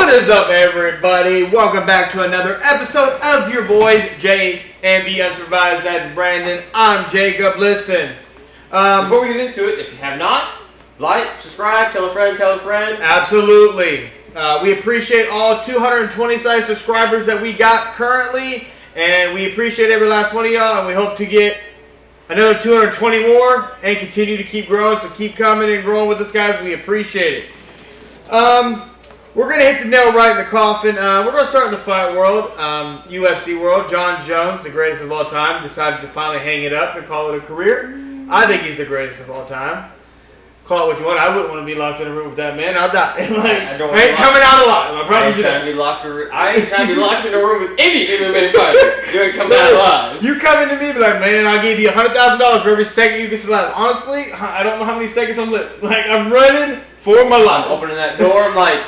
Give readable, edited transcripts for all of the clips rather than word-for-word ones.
What is up, everybody? Welcome back to another episode of your boys, WNBA Unsupervised. That's Brandon. I'm Jacob. Listen. Before we get into it, if you have not, like, subscribe, tell a friend. Absolutely. We appreciate all 220 size subscribers that we got currently, and we appreciate every last one of y'all, and we hope to get another 220 more and continue to keep growing. So keep coming and growing with us, guys. We appreciate it. We're going to hit the nail right in the coffin. We're going to start in the fight world, UFC world. John Jones, the greatest of all time, decided to finally hang it up and call it a career. I think he's the greatest of all time. Call it what you want. I wouldn't want to be locked in a room with that man. I'll die. I ain't coming out alive. I promise you that. I ain't trying to be locked in a room with any MMA fighter. You ain't coming out alive. You come into me and be like, man, I'll give you $100,000 for every second you get alive. Honestly, I don't know how many seconds I'm living. Like, I'm running for my life. I'm opening that door. I'm like,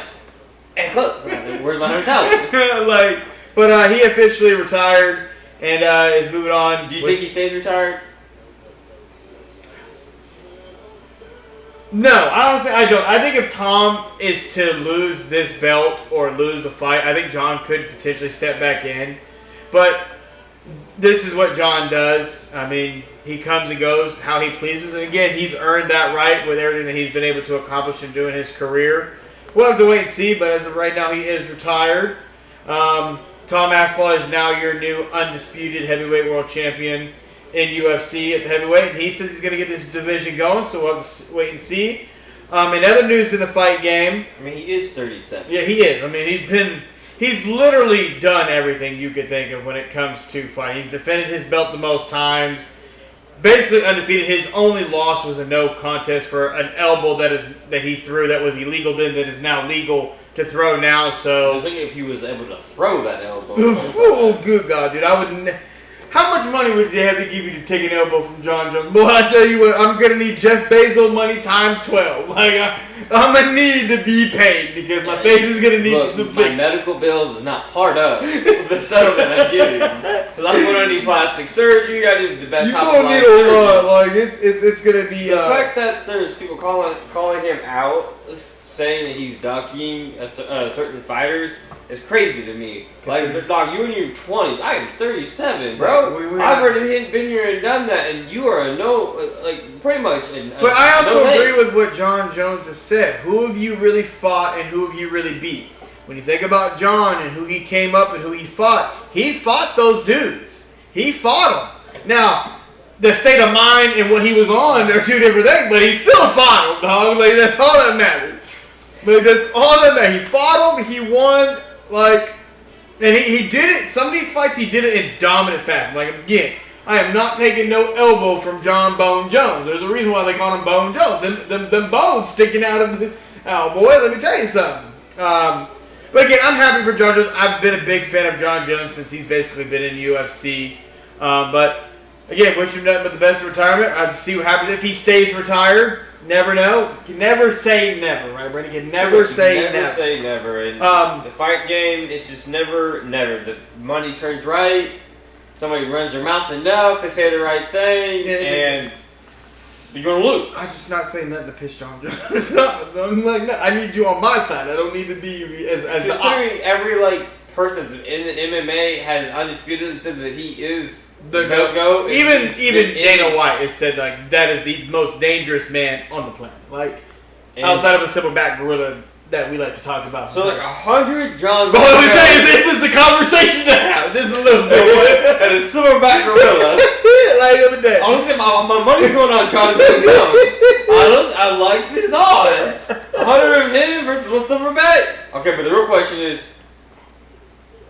and close. Where's my $100,000? But he officially retired and is moving on. Do you think he stays retired? No, honestly, I don't. I think if Tom is to lose this belt or lose a fight, I think John could potentially step back in. But this is what John does. I mean, he comes and goes how he pleases. And again, he's earned that right with everything that he's been able to accomplish and do in his career. We'll have to wait and see, but as of right now, he is retired. Tom Aspinall is now your new undisputed heavyweight world champion in UFC at the heavyweight, and he says he's going to get this division going, so we'll have to wait and see. In other news in the fight game... I mean, he is 37. Yeah, he is. I mean, he's literally done everything you could think of when it comes to fighting. He's defended his belt the most times. Basically undefeated. His only loss was a no contest for an elbow that he threw that was illegal then, that is now legal to throw now, so... I think if he was able to throw that elbow... Oh, good God, dude. I wouldn't... How much money would they have to give you to take an elbow from John Jones? Boy, I tell you what, I'm going to need Jeff Bezos money times 12. Like, I'm going to need to be paid because my face is going to need some fixing. My medical bills is not part of the settlement I'm getting. Because I'm going to need plastic surgery. I need the best top of line surgery. You're going to need a lot. Like, it's going to be... The fact that there's people calling him out, saying that he's ducking certain fighters is crazy to me. Like, dog, you in your 20s. I am 37, bro. I've already been here and done that, and you are pretty much. But I also agree with what John Jones has said. Who have you really fought and who have you really beat? When you think about John and who he came up and who he fought those dudes. He fought them. Now, the state of mind and what he was on, they're two different things, but he still fought them, dog. Like, that's all that matters. But that's all that matters. He fought them, he won, and he did it. Some of these fights, he did it in dominant fashion. Like, again, I am not taking no elbow from John Bone Jones. There's a reason why they call him Bone Jones. Them bones sticking out of the... Oh, boy, let me tell you something. But again, I'm happy for John Jones. I've been a big fan of John Jones since he's basically been in UFC. But, again, wish him nothing but the best in retirement. I'd see what happens if he stays retired. Never know. You can never say never, right, Brandon? You can never say never. Say never. And the fight game, it's just never. The money turns right. Somebody runs their mouth enough. They say the right thing, and you're going to lose. I'm just not saying nothing to piss John Jones. I'm like, no, I need you on my side. I don't need to be as considering every person that's in the MMA has undisputed said that he is the go. Even Dana White has said that is the most dangerous man on the planet. Outside of a silverback gorilla that we like to talk about. So 100 John. But let me tell you, this is the conversation to have. This is a little bit. And a silverback gorilla. Let me tell you. Honestly, my money's going on John Jones. I like these odds. 100 of him versus one silverback. Okay, but the real question is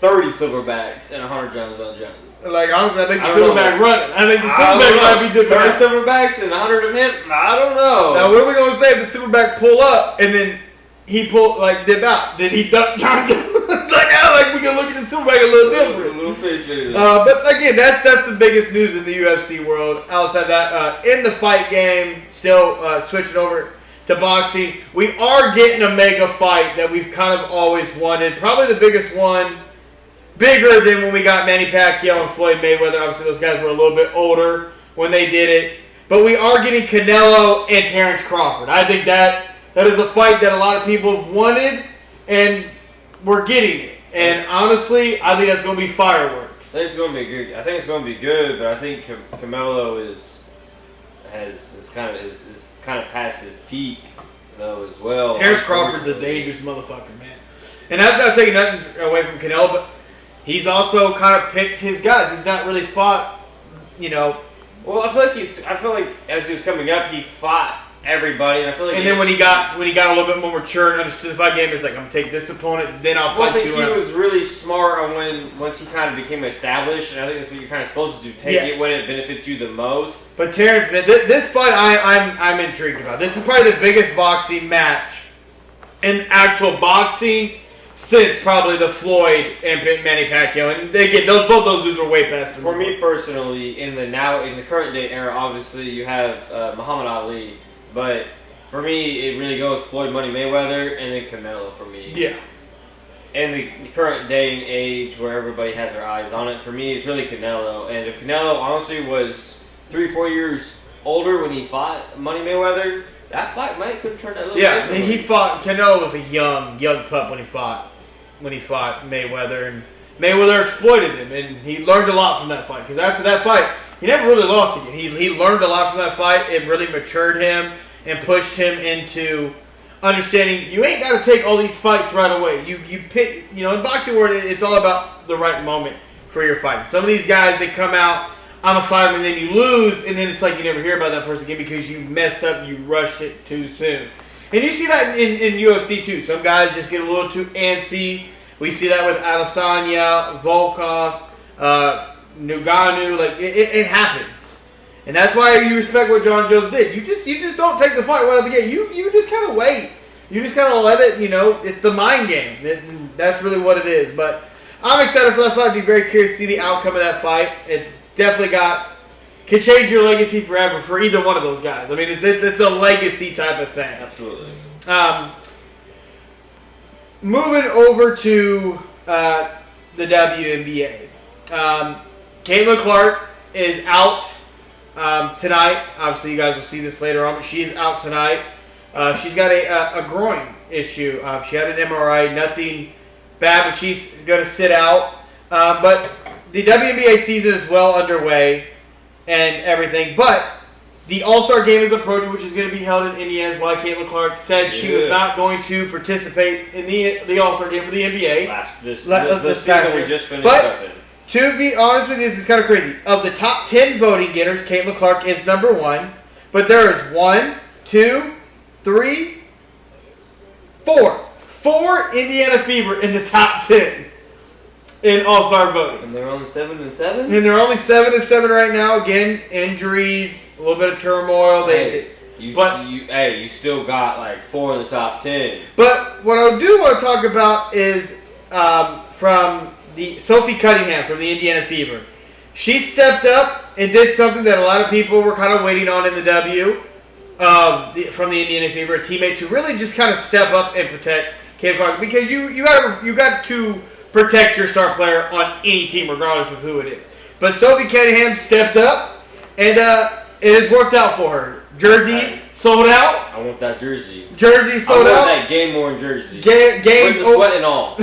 30 silverbacks and 100 John Jones. Honestly, I think the silverback running. I think the silverback might be different. 30 silverbacks and 100 of him? I don't know. Now, what are we going to say if the silverback pull up and then he dip out? Did he duck John Jones? We can look at the silverback a little different. A little fishy. But again, that's the biggest news in the UFC world. Outside that, in the fight game, still switching over to boxing, we are getting a mega fight that we've kind of always wanted. Probably the biggest one. Bigger than when we got Manny Pacquiao and Floyd Mayweather. Obviously, those guys were a little bit older when they did it. But we are getting Canelo and Terrence Crawford. I think that is a fight that a lot of people have wanted. And we're getting it. And honestly, I think that's going to be fireworks. I think it's going to be good. I think it's going to be good, but I think Canelo is kind of past his peak though as well. Terrence Crawford's a dangerous motherfucker, man. And that's not taking nothing away from Canelo, but he's also kind of picked his guys. He's not really fought, Well, I feel like as he was coming up, he fought everybody, and I feel like. And then when he got a little bit more mature and understood the fight game, it's like, I'm gonna take this opponent, then I'll fight you. I think he was really smart on once he kind of became established, and I think that's what you're kind of supposed to do. Take it when it benefits you the most. But Terrence, this fight I'm intrigued about. This is probably the biggest boxing match in actual boxing since probably the Floyd and Manny Pacquiao, and again, both those dudes are way past. For me personally, in the current day era, obviously you have Muhammad Ali. But for me, it really goes Floyd Money Mayweather and then Canelo for me. Yeah. In the current day and age where everybody has their eyes on it, for me, it's really Canelo. And if Canelo honestly was 3-4 years older when he fought Money Mayweather, that fight could have turned out a little differently. Canelo was a young pup when he fought Mayweather, and Mayweather exploited him, and he learned a lot from that fight. Because after that fight, he never really lost again. He learned a lot from that fight. It really matured him and pushed him into understanding you ain't got to take all these fights right away. You pick, in boxing world, it's all about the right moment for your fight. Some of these guys, they come out, I'm a fighter, and then you lose, and then it's like you never hear about that person again because you messed up, you rushed it too soon. And you see that in UFC too. Some guys just get a little too antsy. We see that with Adesanya, Volkov, Ngannou. Like it happens, and that's why you respect what John Jones did. You just don't take the fight right out of the gate. You just kind of wait. You just kind of let it. It's the mind game. That's really what it is. But I'm excited for that fight. I'd be very curious to see the outcome of that fight. It definitely could change your legacy forever for either one of those guys. I mean, it's a legacy type of thing. Absolutely. Moving over to the WNBA. Caitlin Clark is out tonight. Obviously, you guys will see this later on, but she is out tonight. She's got a groin issue. She had an MRI, nothing bad, but she's going to sit out. But the WNBA season is well underway and everything. But the All-Star game is approaching, which is going to be held in Indiana, as well. Caitlin Clark said she was not going to participate in the All-Star game for the NBA. This season we just finished up in. To be honest with you, this is kind of crazy. Of the top 10 voting getters, Caitlin Clark is number 1. But there is 1, 2, 3, 4. 4 Indiana Fever in the top 10 in All-Star voting. And they're only 7-7? And they're only 7-7 right now. Again, injuries, a little bit of turmoil. You still got like 4 in the top 10. But what I do want to talk about is from Sophie Cunningham from the Indiana Fever. She stepped up and did something that a lot of people were kind of waiting on in the from the Indiana Fever, a teammate to really just kind of step up and protect Caitlin Clark, because you got to protect your star player on any team, regardless of who it is. But Sophie Cunningham stepped up, and it has worked out for her. Jersey sold out. I want that jersey. Jersey sold out. I want that game-worn jersey. With the sweat and all.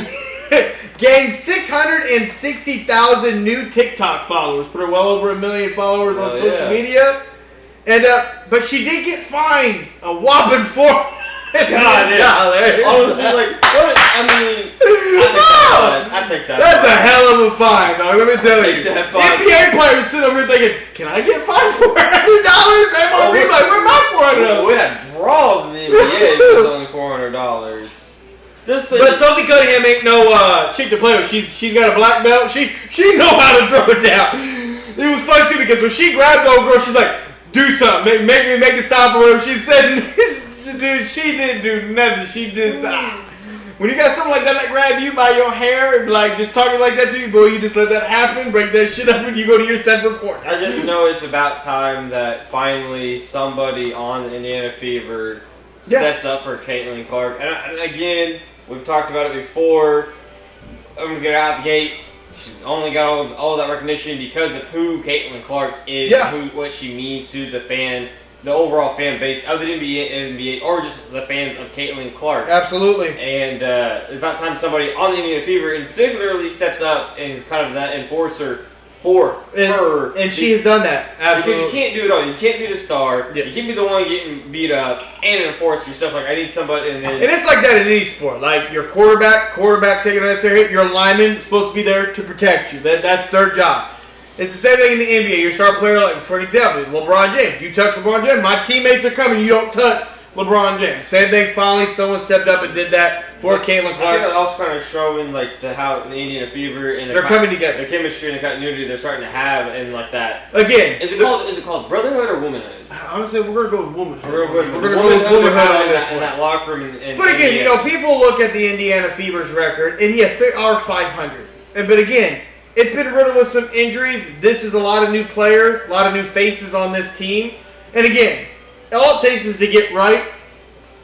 Gained 660,000 new TikTok followers. Put her well over 1 million followers on social media. And but she did get fined a whopping $400. Honestly, like, what? I mean, I take that. That's a hell of a fine, dog. Let me tell you. NBA players sit over here thinking, "Can I get fined $400?" MLB like, "Where's my $400?" We had draws in the NBA. It was only $400. But Sophie Cunningham ain't no chick to play with. She's got a black belt. She know how to throw it down. It was funny too because when she grabbed the old girl, she's like, "Do something, make it stop," or whatever. She said, "Dude, she didn't do nothing. She just when you got something like that grab you by your hair and like just talking like that to you, boy, you just let that happen, break that shit up, and you go to your separate court." I just know it's about time that finally somebody on the Indiana Fever steps up for Caitlin Clark. And again, we've talked about it before. I'm gonna get her out the gate. She's only got all that recognition because of who Caitlin Clark is, what she means to the fan the overall fan base of the NBA, or just the fans of Caitlin Clark. Absolutely. And it's about time somebody on the Indiana Fever, in particularly, steps up and is kind of that enforcer for her. And she has done that. Absolutely. Because you can't do it all. You can't be the star. Yeah. You can't be the one getting beat up and enforce yourself. Like, I need somebody. And it's like that in any sport. Like, your quarterback taking a necessary hit, your lineman supposed to be there to protect you. That's their job. It's the same thing in the NBA. Your star player, like, for an example, LeBron James. You touch LeBron James, my teammates are coming. You don't touch LeBron James. Same thing. Finally, someone stepped up and did that for Caitlin Clark. I think it's also kind of showing like how the Indiana Fever and they're coming together. The chemistry and the continuity they're starting to have, and like that. Again, is it called brotherhood or womanhood? Honestly, we're gonna go with womanhood. We're gonna go with womanhood on this in that locker room. But again, you know, people look at the Indiana Fever's record, and yes, they are 500. But again, it's been riddled with some injuries. This is a lot of new players, a lot of new faces on this team. And again, all it takes is to get right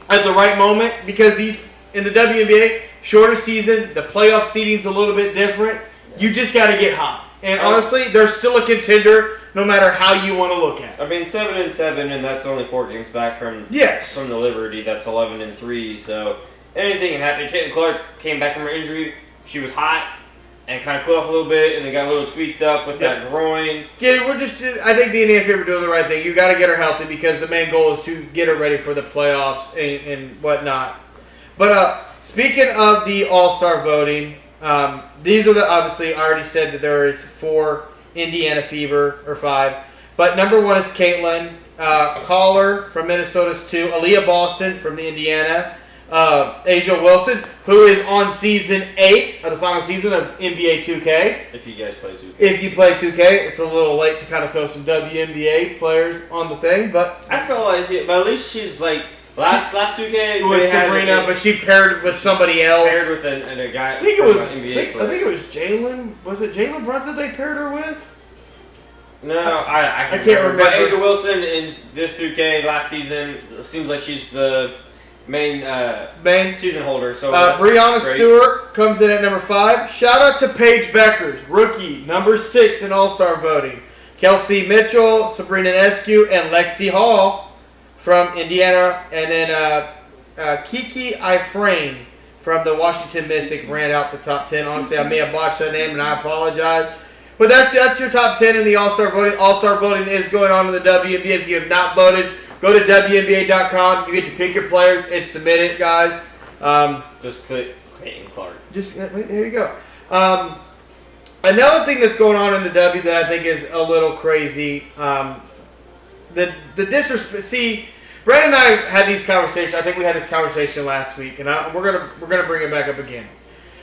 at the right moment, because these in the WNBA, shorter season, the playoff seeding's a little bit different. You just got to get hot. And honestly, they're still a contender no matter how you want to look at it. I mean, 7-7, and that's only 4 games back from the Liberty. That's 11-3. So anything can happen. Caitlin Clark came back from her injury. She was hot and kind of cooled off a little bit, and they got a little tweaked up with that groin. Yeah, I think the Indiana Fever are doing the right thing. You got to get her healthy, because the main goal is to get her ready for the playoffs and whatnot. But speaking of the All-Star voting, these are obviously, I already said that there is 4 Indiana Fever, or 5. But number 1 is Caitlin. Caller from Minnesota's 2. Aaliyah Boston from the Indiana. Asia Wilson, who is on season 8 of the final season of NBA 2K. If you guys play 2K. If you play 2K, it's a little late to kind of throw some WNBA players on the thing, but I feel like but at least she's like last 2K with Sabrina, but she paired with somebody else. Paired with a guy. I think it was Jalen. Was it Jalen Brunson they paired her with? No, I can't remember. But Angel Wilson in this 2K last season seems like she's the main season holder. So Breanna Stewart comes in at number 5. Shout out to Paige Beckers, rookie, number 6 in All-Star voting. Kelsey Mitchell, Sabrina Eskew, and Lexi Hall from Indiana. And then Kiki Iframe from the Washington Mystics ran out the top 10. Honestly, I may have botched that name, and I apologize. But that's your top 10 in the All-Star voting. All-Star voting is going on in the WNBA. If you have not voted, go to WNBA.com. You get to pick your players and submit it, guys. Just click Caitlin Clark. There you go. Another thing that's going on in the W that I think is a little crazy, the disrespect. See, Brandon and I had these conversations. I think we had this conversation last week, and we're gonna bring it back up again.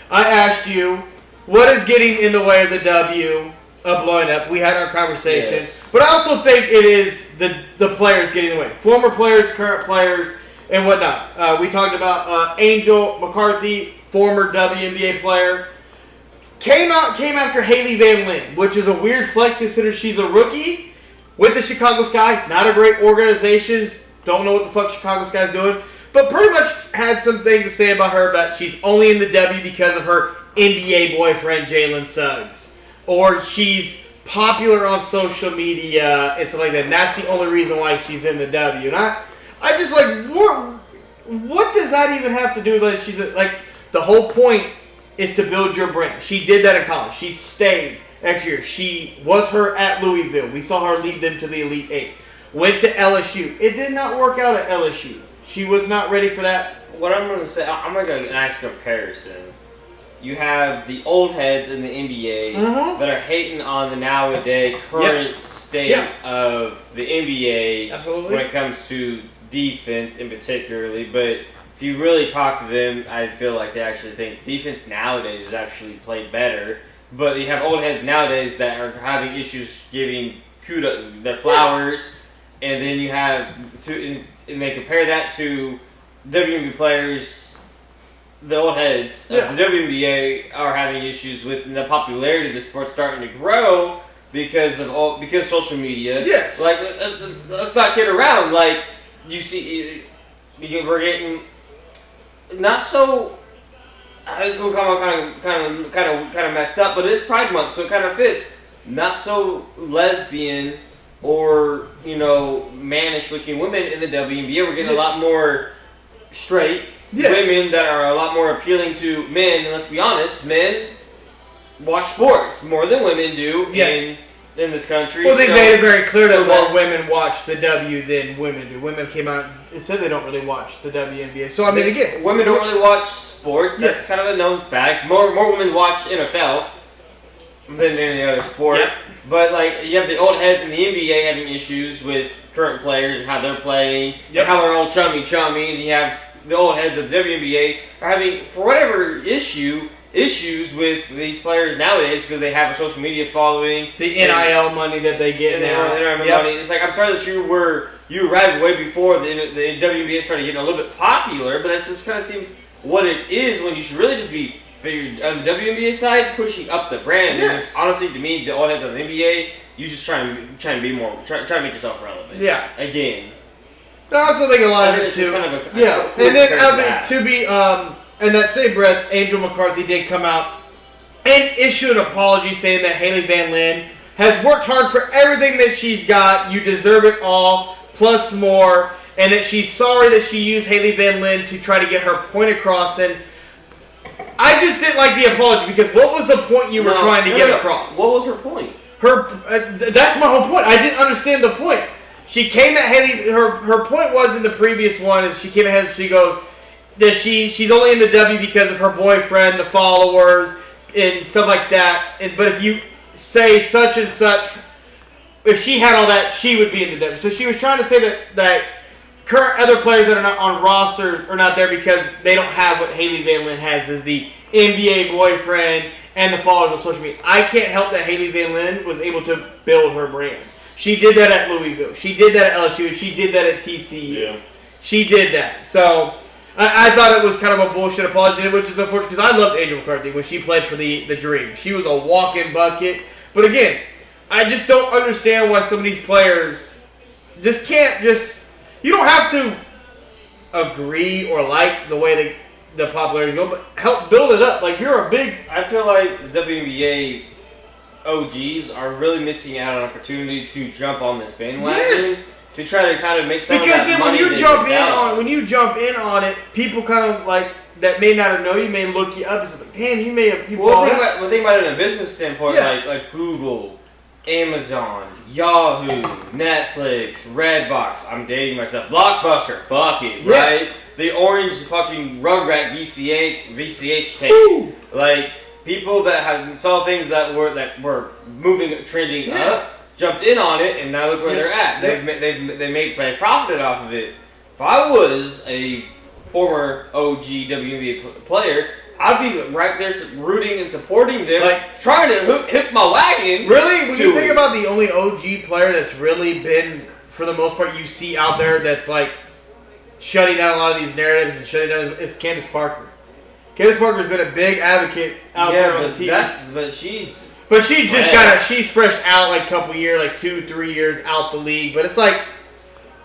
I asked you, what is getting in the way of the W of blowing up? We had our conversation, but I also think it is the players getting in the way. Former players, current players, and whatnot. We talked about Angel McCarthy, former WNBA player, came after Haley Van Lin, which is a weird flex considering she's a rookie with the Chicago Sky. Not a great organization. Don't know what the fuck Chicago Sky's doing, but pretty much had some things to say about her. But she's only in the W because of her NBA boyfriend Jalen Suggs, or she's popular on social media and stuff like that. And that's the only reason why she's in the W. And I just like, what does that even have to do with she's like, the whole point is to build your brand. She did that in college. She stayed next year. She was her at Louisville. We saw her lead them to the Elite 8. Went to LSU. It did not work out at LSU. She was not ready for that. What I'm going to say, I'm going to go a nice comparison. You have the old heads in the NBA that are hating on the nowadays current state of the NBA when it comes to defense in particularly. But if you really talk to them, I feel like they actually think defense nowadays is actually played better. But you have old heads nowadays that are having issues giving kudos, their flowers, and then you have and they compare that to WNBA players. The old heads of the WNBA are having issues with the popularity of the sport starting to grow because social media. Yes. Like let's not kid around. Like you see, we're getting not so. I was going to kind of messed up, but it is Pride Month, so it kind of fits. Not so lesbian or mannish-looking women in the WNBA. We're getting a lot more straight women that are a lot more appealing to men. And let's be honest, men watch sports more than women do in this country. Well, they made it very clear that more women watch the W than women do. Women came out and said they don't really watch the WNBA. So, I mean, again, women don't really watch sports. That's kind of a known fact. More women watch NFL than any other sport. Yep. But, like, you have the old heads in the NBA having issues with current players and how they're playing, and how they're all chummy. You have the old heads of the WNBA are having, for whatever issues with these players nowadays because they have a social media following. The NIL money that they get now. NIL money. It's like, I'm sorry that you arrived way before the WNBA started getting a little bit popular, but that just kind of seems what it is when you should really just be on the WNBA side pushing up the brand. Yes. And honestly, to me, the audience of the NBA, you just trying to be more, trying to make yourself relevant. Yeah. Again. But I also think a lot of it too. Kind of and then in that same breath, Angel McCarthy did come out and issue an apology saying that Hailey Van Lien has worked hard for everything that she's got. You deserve it all, plus more. And that she's sorry that she used Hailey Van Lien to try to get her point across. And I just didn't like the apology because what was the point you were trying to get across? What was her point? That's my whole point. I didn't understand the point. She came at Hailey. Her point was in the previous one is she came at Hailey. She goes that she's only in the W because of her boyfriend, the followers, and stuff like that. But if you say such and such, if she had all that, she would be in the W. So she was trying to say that current other players that are not on rosters are not there because they don't have what Hailey Van Lien has as the NBA boyfriend and the followers on social media. I can't help that Hailey Van Lien was able to build her brand. She did that at Louisville. She did that at LSU. She did that at TCU. Yeah. She did that. So I thought it was kind of a bullshit apology, which is unfortunate because I loved Angel McCarthy when she played for the Dream. She was a walk-in bucket. But again, I just don't understand why some of these players just can't just... You don't have to agree or like the way the popularity go, but help build it up. Like, you're a big... I feel like the WNBA OGs are really missing out on an opportunity to jump on this bandwagon to try to kind of make some of that money. Because then when you jump in on it, people kind of like that may not know you may look you up and say, like, damn, you may have. Well, think about it in a business standpoint, like Google, Amazon, Yahoo, Netflix, Redbox. I'm dating myself. Blockbuster, fuck it, right? The orange fucking Rugrat VCH tape, Woo! Like. People that saw things that were moving, trending up, jumped in on it, and now look where they're at. They profited off of it. If I was a former OG WNBA player, I'd be right there rooting and supporting them, like trying to hip my wagon. Really, when you think about the only OG player that's really been, for the most part, you see out there that's like shutting down a lot of these narratives and shutting down is Candace Parker. Candace Parker's been a big advocate out there on the TV. She's fresh out like a couple years, like 2-3 years out the league. But it's like,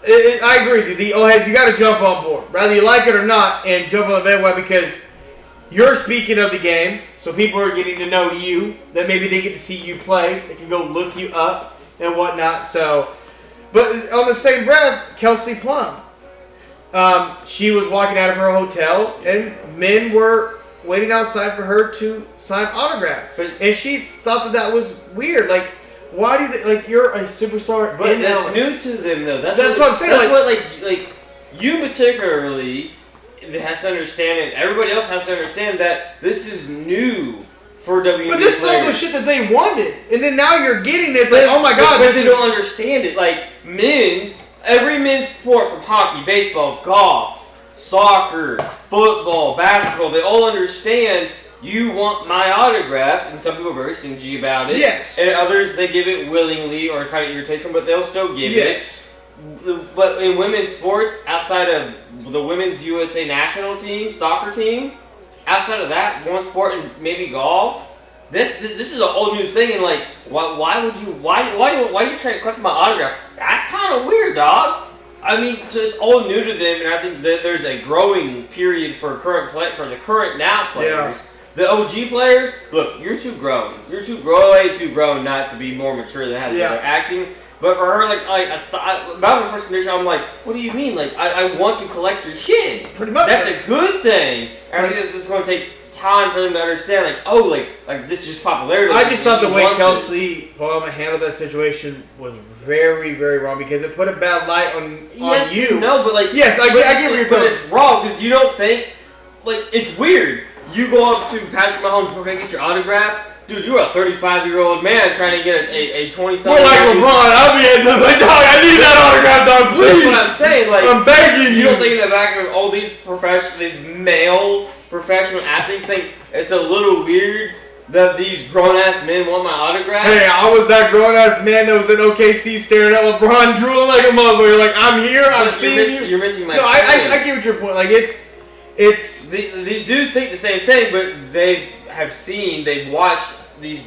I agree with you. The old heads, you got to jump on board, whether you like it or not, and jump on the bandwagon because you're speaking of the game. So people are getting to know you that maybe they get to see you play. They can go look you up and whatnot. So, but on the same breath, Kelsey Plum. She was walking out of her hotel, and men were waiting outside for her to sign autographs. And she thought that was weird. Like, why do you think, you're a superstar? But that's new to them, though. That's what I'm saying. That's what you particularly has to understand, and everybody else has to understand that this is new for WNBA. But this players. is also shit that they wanted, and then now you're getting it. It's like, oh my god! But they don't understand it. Like men. Every men's sport from hockey, baseball, golf, soccer, football, basketball, they all understand you want my autograph, and some people are very stingy about it. Yes. And others, they give it willingly or kind of irritates them, but they'll still give it. But in women's sports, outside of the women's USA national team, soccer team, outside of that, one sport and maybe golf, this is a whole new thing, and like, why do you try to collect my autograph? That's kind of weird, dog. I mean, so it's all new to them, and I think that there's a growing period for the current now players. Yeah. The OG players, look, you're too grown. You're way too grown not to be more mature than how they're acting. But for her, about my first condition, I'm like, what do you mean? Like, I want to collect your shit. Pretty much. That's a good thing. And I think this is going to take time for them to understand, like this is just popularity. I just thought the way Kelsey Palmer handled that situation was very, very wrong because it put a bad light on you. No, but yes, I get where you're going. But it's wrong because you don't think it's weird. You go up to Patrick Mahomes, go get your autograph. Dude, you're a 35-year-old man trying to get a 20-something. Well, like LeBron, I'll be like, dog, I need that autograph, dog, please. That's what I'm saying. I'm begging you. You don't think in the back of all these male professional athletes think it's a little weird that these grown-ass men want my autograph? Hey, I was that grown-ass man that was in OKC staring at LeBron drooling like a motherfucker. Like, I'm here, I'm seeing you. You're missing my point. I get what your point. Like, it's these dudes think the same thing, but they've watched these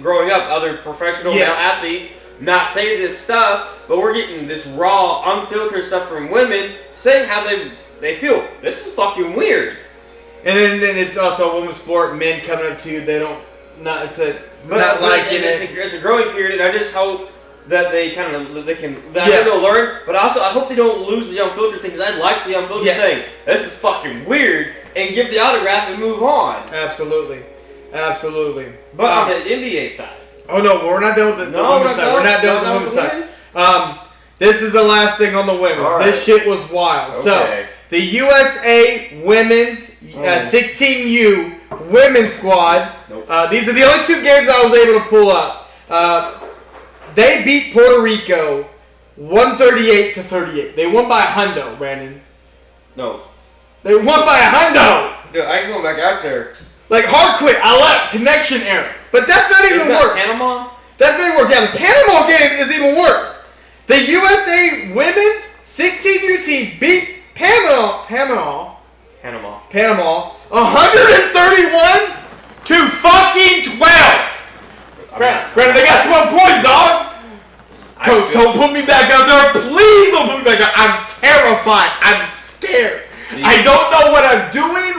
growing up other professional male athletes not say this stuff, but we're getting this raw, unfiltered stuff from women saying how they feel. This is fucking weird. And then it's also a women's sport. Men coming up to you, not liking it. It's a growing period, and I just hope that they they'll learn. But also, I hope they don't lose the unfiltered thing because I like the unfiltered thing. This is fucking weird, and give the autograph and move on. Absolutely. But on the NBA side. Oh no, we're not done with the women's side. We're not done with the women's side. This is the last thing on the women's. Right. This shit was wild. Okay. So the USA women's 16U women's squad. Nope. These are the only two games I was able to pull up. They beat Puerto Rico 138-38. They won by a hundo, Brandon. No. They won by a hundo. Dude, I can go back out there. Like hard quit, I left, connection error. But that's not even worse. Panama? That's not even worse. Yeah, the Panama game is even worse. The USA women's 16U team beat Panama 131 to fucking 12. Brandon, they got 12 points, dog. Coach, don't put me back out there. Please don't put me back out. I'm terrified. I'm scared. I don't know what I'm doing.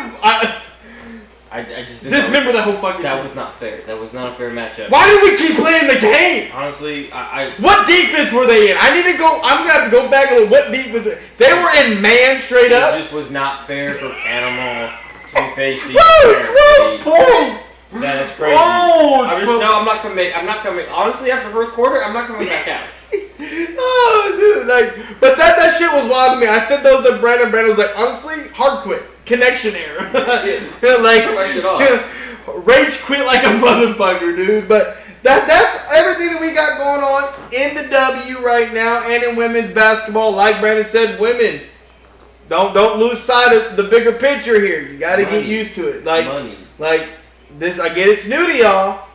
I just dismember that whole fucking That team. was not fair. That was not a fair matchup. Why did we keep playing the game? Honestly, What defense were they in? I'm gonna have to go back and look what defense. They were in man straight up. It just was not fair for Panama to face these 12 points. That is crazy. I'm not coming. Honestly, after the first quarter, I'm not coming back out. Oh, dude, but that shit was wild to me. I said those to Brandon. Brandon was like, honestly, hard quit, connection error, rage quit like a motherfucker, dude. But that's everything that we got going on in the W right now, and in women's basketball. Like Brandon said, women don't lose sight of the bigger picture here. You got to get used to it. Like this, I get it's new to y'all,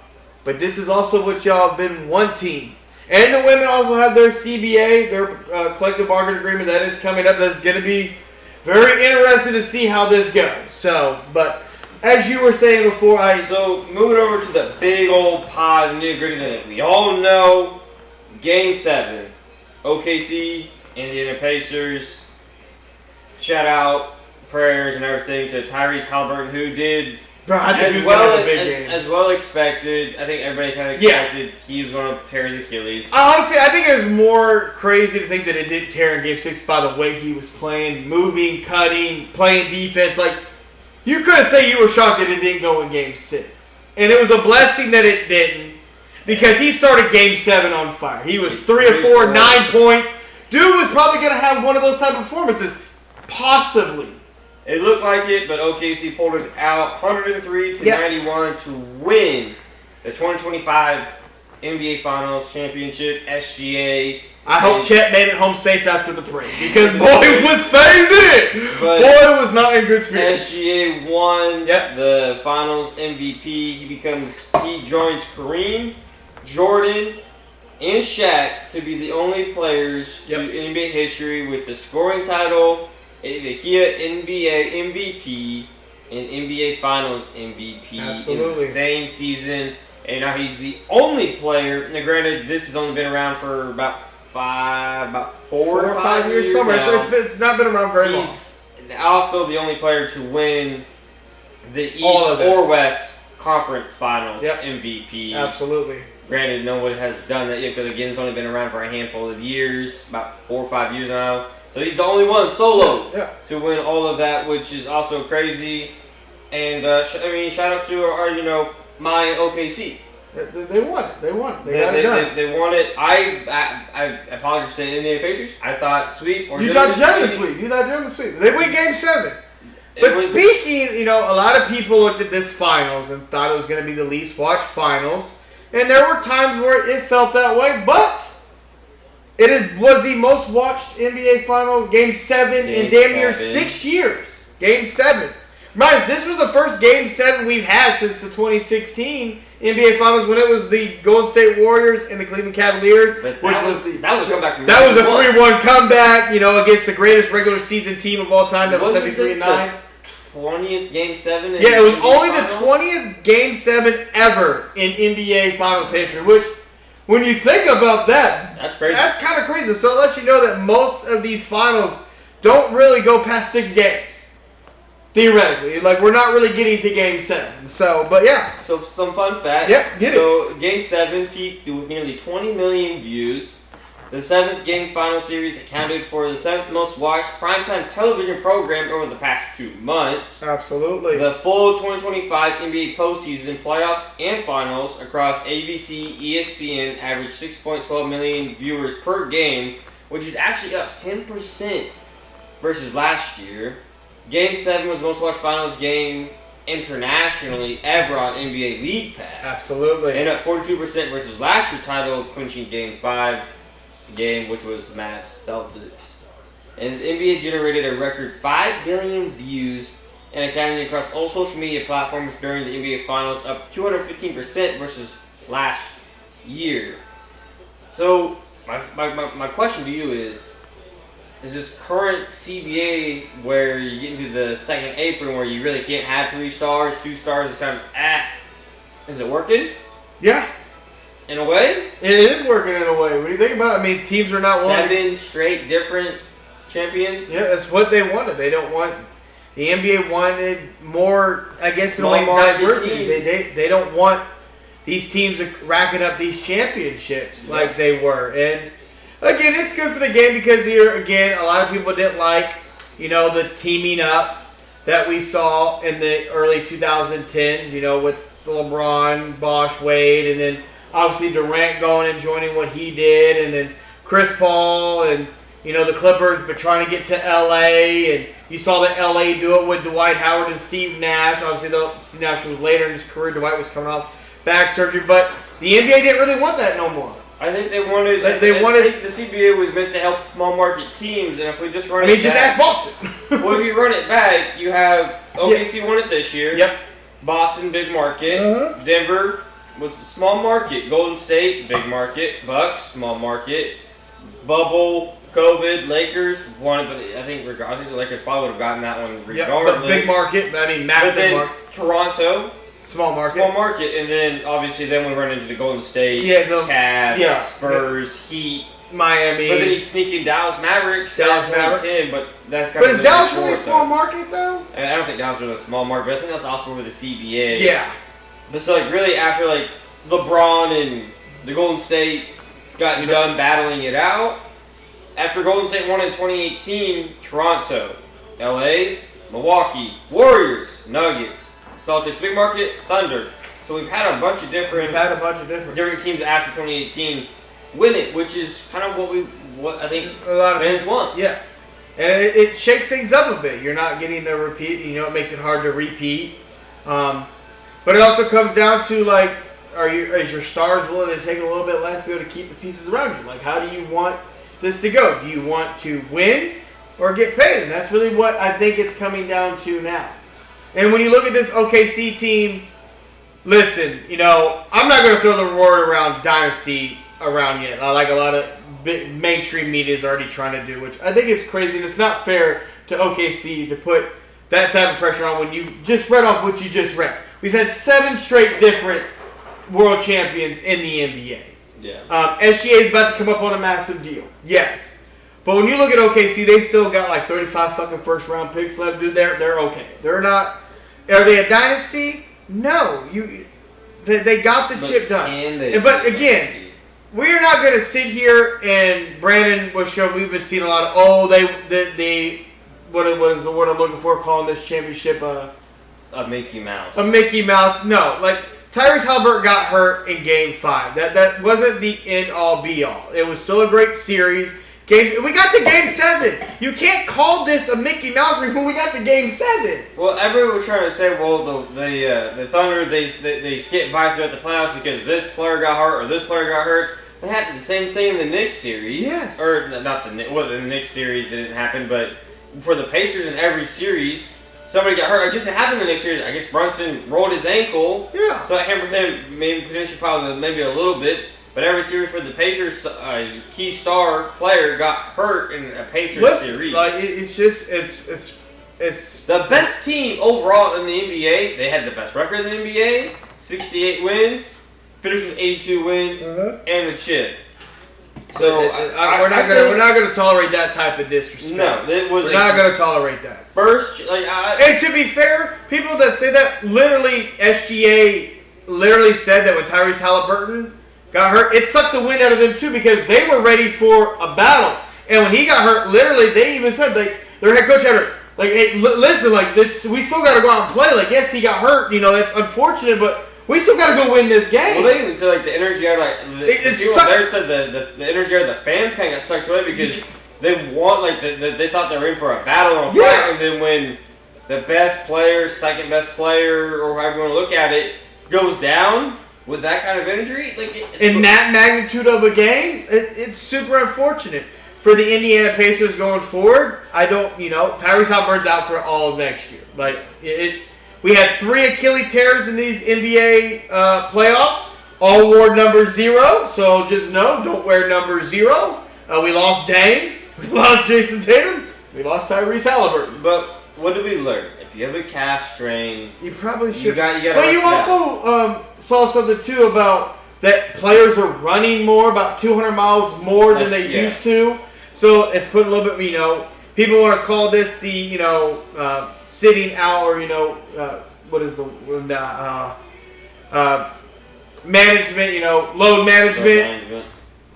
but this is also what y'all have been wanting. And the women also have their CBA, their collective bargaining agreement that is coming up. That's going to be very interesting to see how this goes. So, but as you were saying before, So, moving over to the big old pie, the nitty-gritty that we all know. Game 7. OKC, Indiana Pacers. Shout out, prayers and everything to Tyrese Halliburton, who did... Bro, I think he was going to have a big game. As well expected. I think everybody kind of expected he was going to tear his Achilles. Honestly, I think it was more crazy to think that it didn't tear in Game 6 by the way he was playing, moving, cutting, playing defense. Like, you couldn't say you were shocked that it didn't go in Game 6. And it was a blessing that it didn't because he started Game 7 on fire. He was 3 of 4, 9 points. Dude was probably going to have one of those type of performances. Possibly. It looked like it, but OKC pulled it out 103-91 to win the 2025 NBA Finals Championship, SGA. I hope Chet made it home safe after the break because boy was faded. Boy was not in good spirits. SGA won the Finals MVP. He joins Kareem, Jordan, and Shaq to be the only players to NBA history with the scoring title, the NBA MVP, and NBA Finals MVP in the same season. And now he's the only player. Now, granted, this has only been around for about 4 or 5 years somewhere. Now. So it's not been around very long. He's also the only player to win the East or West Conference Finals MVP. Absolutely. Granted, no one has done that yet because, again, it's only been around for a handful of years, about 4 or 5 years now. So he's the only one solo to win all of that, which is also crazy. And, shout out to our my OKC. They won it. They won it. They won it. I apologize to the Indiana Pacers. I thought sweep or you thought gentleman sweep. You thought gentleman sweep. They win Game 7. But speaking, a lot of people looked at this finals and thought it was going to be the least watched finals. And there were times where it felt that way, but was the most watched NBA Finals, Game 7 in damn near 6 years. Game 7. Right, this was the first Game 7 we've had since the 2016 NBA Finals when it was the Golden State Warriors and the Cleveland Cavaliers, that was a comeback. That was a 3-1 comeback, against the greatest regular season team of all time. That was 73-9. 20th Game 7? Yeah, it was only the 20th Game 7 ever in NBA Finals history, which, when you think about that, that's crazy. That's kind of crazy. So it lets you know that most of these finals don't really go past 6 games. Theoretically. We're not really getting to Game 7. So, but yeah. So, some fun facts. Yep, get it. Game 7 peaked with nearly 20 million views. The 7th game final series accounted for the 7th most watched primetime television program over the past 2 months. Absolutely. The full 2025 NBA postseason playoffs and finals across ABC, ESPN averaged 6.12 million viewers per game, which is actually up 10% versus last year. Game 7 was the most watched finals game internationally ever on NBA League Pass. Absolutely. And up 42% versus last year's title clinching Game 5 game, which was the Mavs Celtics. And the NBA generated a record 5 billion views and accounting across all social media platforms during the NBA Finals, up 215% versus last year. So, my question to you is this current CBA where you get into the second apron where you really can't have 3 stars, 2 stars is kind of is it working? Yeah. In a way? It is working in a way. When you think about it, teams are not 7 straight different champions. Yeah, that's what they wanted. They don't want... The NBA wanted more, I guess, in a way, diversity. They don't want these teams racking up these championships like they were. And, again, it's good for the game because here, again, a lot of people didn't like, the teaming up that we saw in the early 2010s, with LeBron, Bosh, Wade, and then obviously Durant going and joining what he did, and then Chris Paul and, the Clippers, but trying to get to L.A., and you saw that L.A. do it with Dwight Howard and Steve Nash. Obviously, though, Steve Nash was later in his career. Dwight was coming off back surgery, but the NBA didn't really want that no more. I think they wanted. I think the CBA was meant to help small market teams, and if we just run it just back, ask Boston. Well, if you run it back, you have OKC won it this year. Yep. Boston, big market. Uh-huh. Denver was a small market. Golden State, big market. Bucks, small market. Bubble, COVID, Lakers won it, but I think the Lakers probably would have gotten that one regardless. But big market, massive market. Toronto. Small market. And then, obviously, we run into the Golden State, Cavs, Spurs, Heat, Miami. But then you sneak in Dallas Mavericks. But that's kind of is Dallas really a small market, though? And I don't think Dallas is really a small market, but I think that's also with the CBA. Yeah. But so, really, after, LeBron and the Golden State got done battling it out, after Golden State won in 2018, Toronto, LA, Milwaukee, Warriors, Nuggets, Celtics, big market, Thunder. So we've had a bunch of different teams after 2018 win it, which is kind of what I think a lot of fans want. Yeah, and it shakes things up a bit. You're not getting the repeat. It makes it hard to repeat. But it also comes down to is your stars willing to take a little bit less to be able to keep the pieces around you? How do you want this to go? Do you want to win or get paid? And that's really what I think it's coming down to now. And when you look at this OKC team, listen, I'm not going to throw the word around dynasty around yet. I like a lot of mainstream media is already trying to do, which I think is crazy, and it's not fair to OKC to put that type of pressure on when you just read off what you just read. We've had 7 straight different world champions in the NBA. Yeah. SGA is about to come up on a massive deal. Yes. But when you look at OKC, they still got 35 fucking first round picks left. Dude, they're okay. They're not. Are they a dynasty? No. They got the chip done. But again, we're not going to sit here and Brandon was showing. We've been seeing a lot of what is the word I'm looking for? Calling this championship a Mickey Mouse. A Mickey Mouse. No, like Tyrese Halliburton got hurt in Game 5. That wasn't the end all be all. It was still a great series. We got to Game 7. You can't call this a Mickey Mouse when we got to Game 7. Well, everyone was trying to say, well, the Thunder they skipped by throughout the playoffs because this player got hurt or this player got hurt. They had the same thing in the Knicks series. Yes. Or not the Knicks series didn't happen, but for the Pacers in every series, somebody got hurt. I guess it happened in the Knicks series. I guess Brunson rolled his ankle. Yeah. So it hampered him maybe a little bit. But every series for the Pacers, key star player got hurt in a Pacers series. Like it's the best team overall in the NBA. They had the best record in the NBA, 68 wins, finished with 82 wins, and the chip. So we're not gonna tolerate that type of disrespect. No, we're not gonna tolerate that. And to be fair, people that say that SGA literally said that when Tyrese Halliburton got hurt, it sucked the wind out of them too because they were ready for a battle. And when he got hurt, literally, they even said their head coach had her hey, listen, this, we still got to go out and play. Yes, he got hurt. That's unfortunate, but we still got to go win this game. Well, they even said the energy out the people there said the energy out of the fans kind of got sucked away because they want they thought they were in for a battle on fight, and then when the best player, second best player, or however you want to look at it, goes down. With that kind of injury? In that magnitude of a game, it's super unfortunate. For the Indiana Pacers going forward, Tyrese Halliburton's out for all of next year. We had 3 Achilles tears in these NBA playoffs. All wore number 0, so just know, don't wear number 0. We lost Dame. We lost Jason Tatum. We lost Tyrese Halliburton. But what did we learn? If you have a calf strain, you probably should. You got but you also saw something too about that players are running more, about 200 miles more than they used to. So it's putting a little bit. People want to call this the sitting out or what is the management? Load management.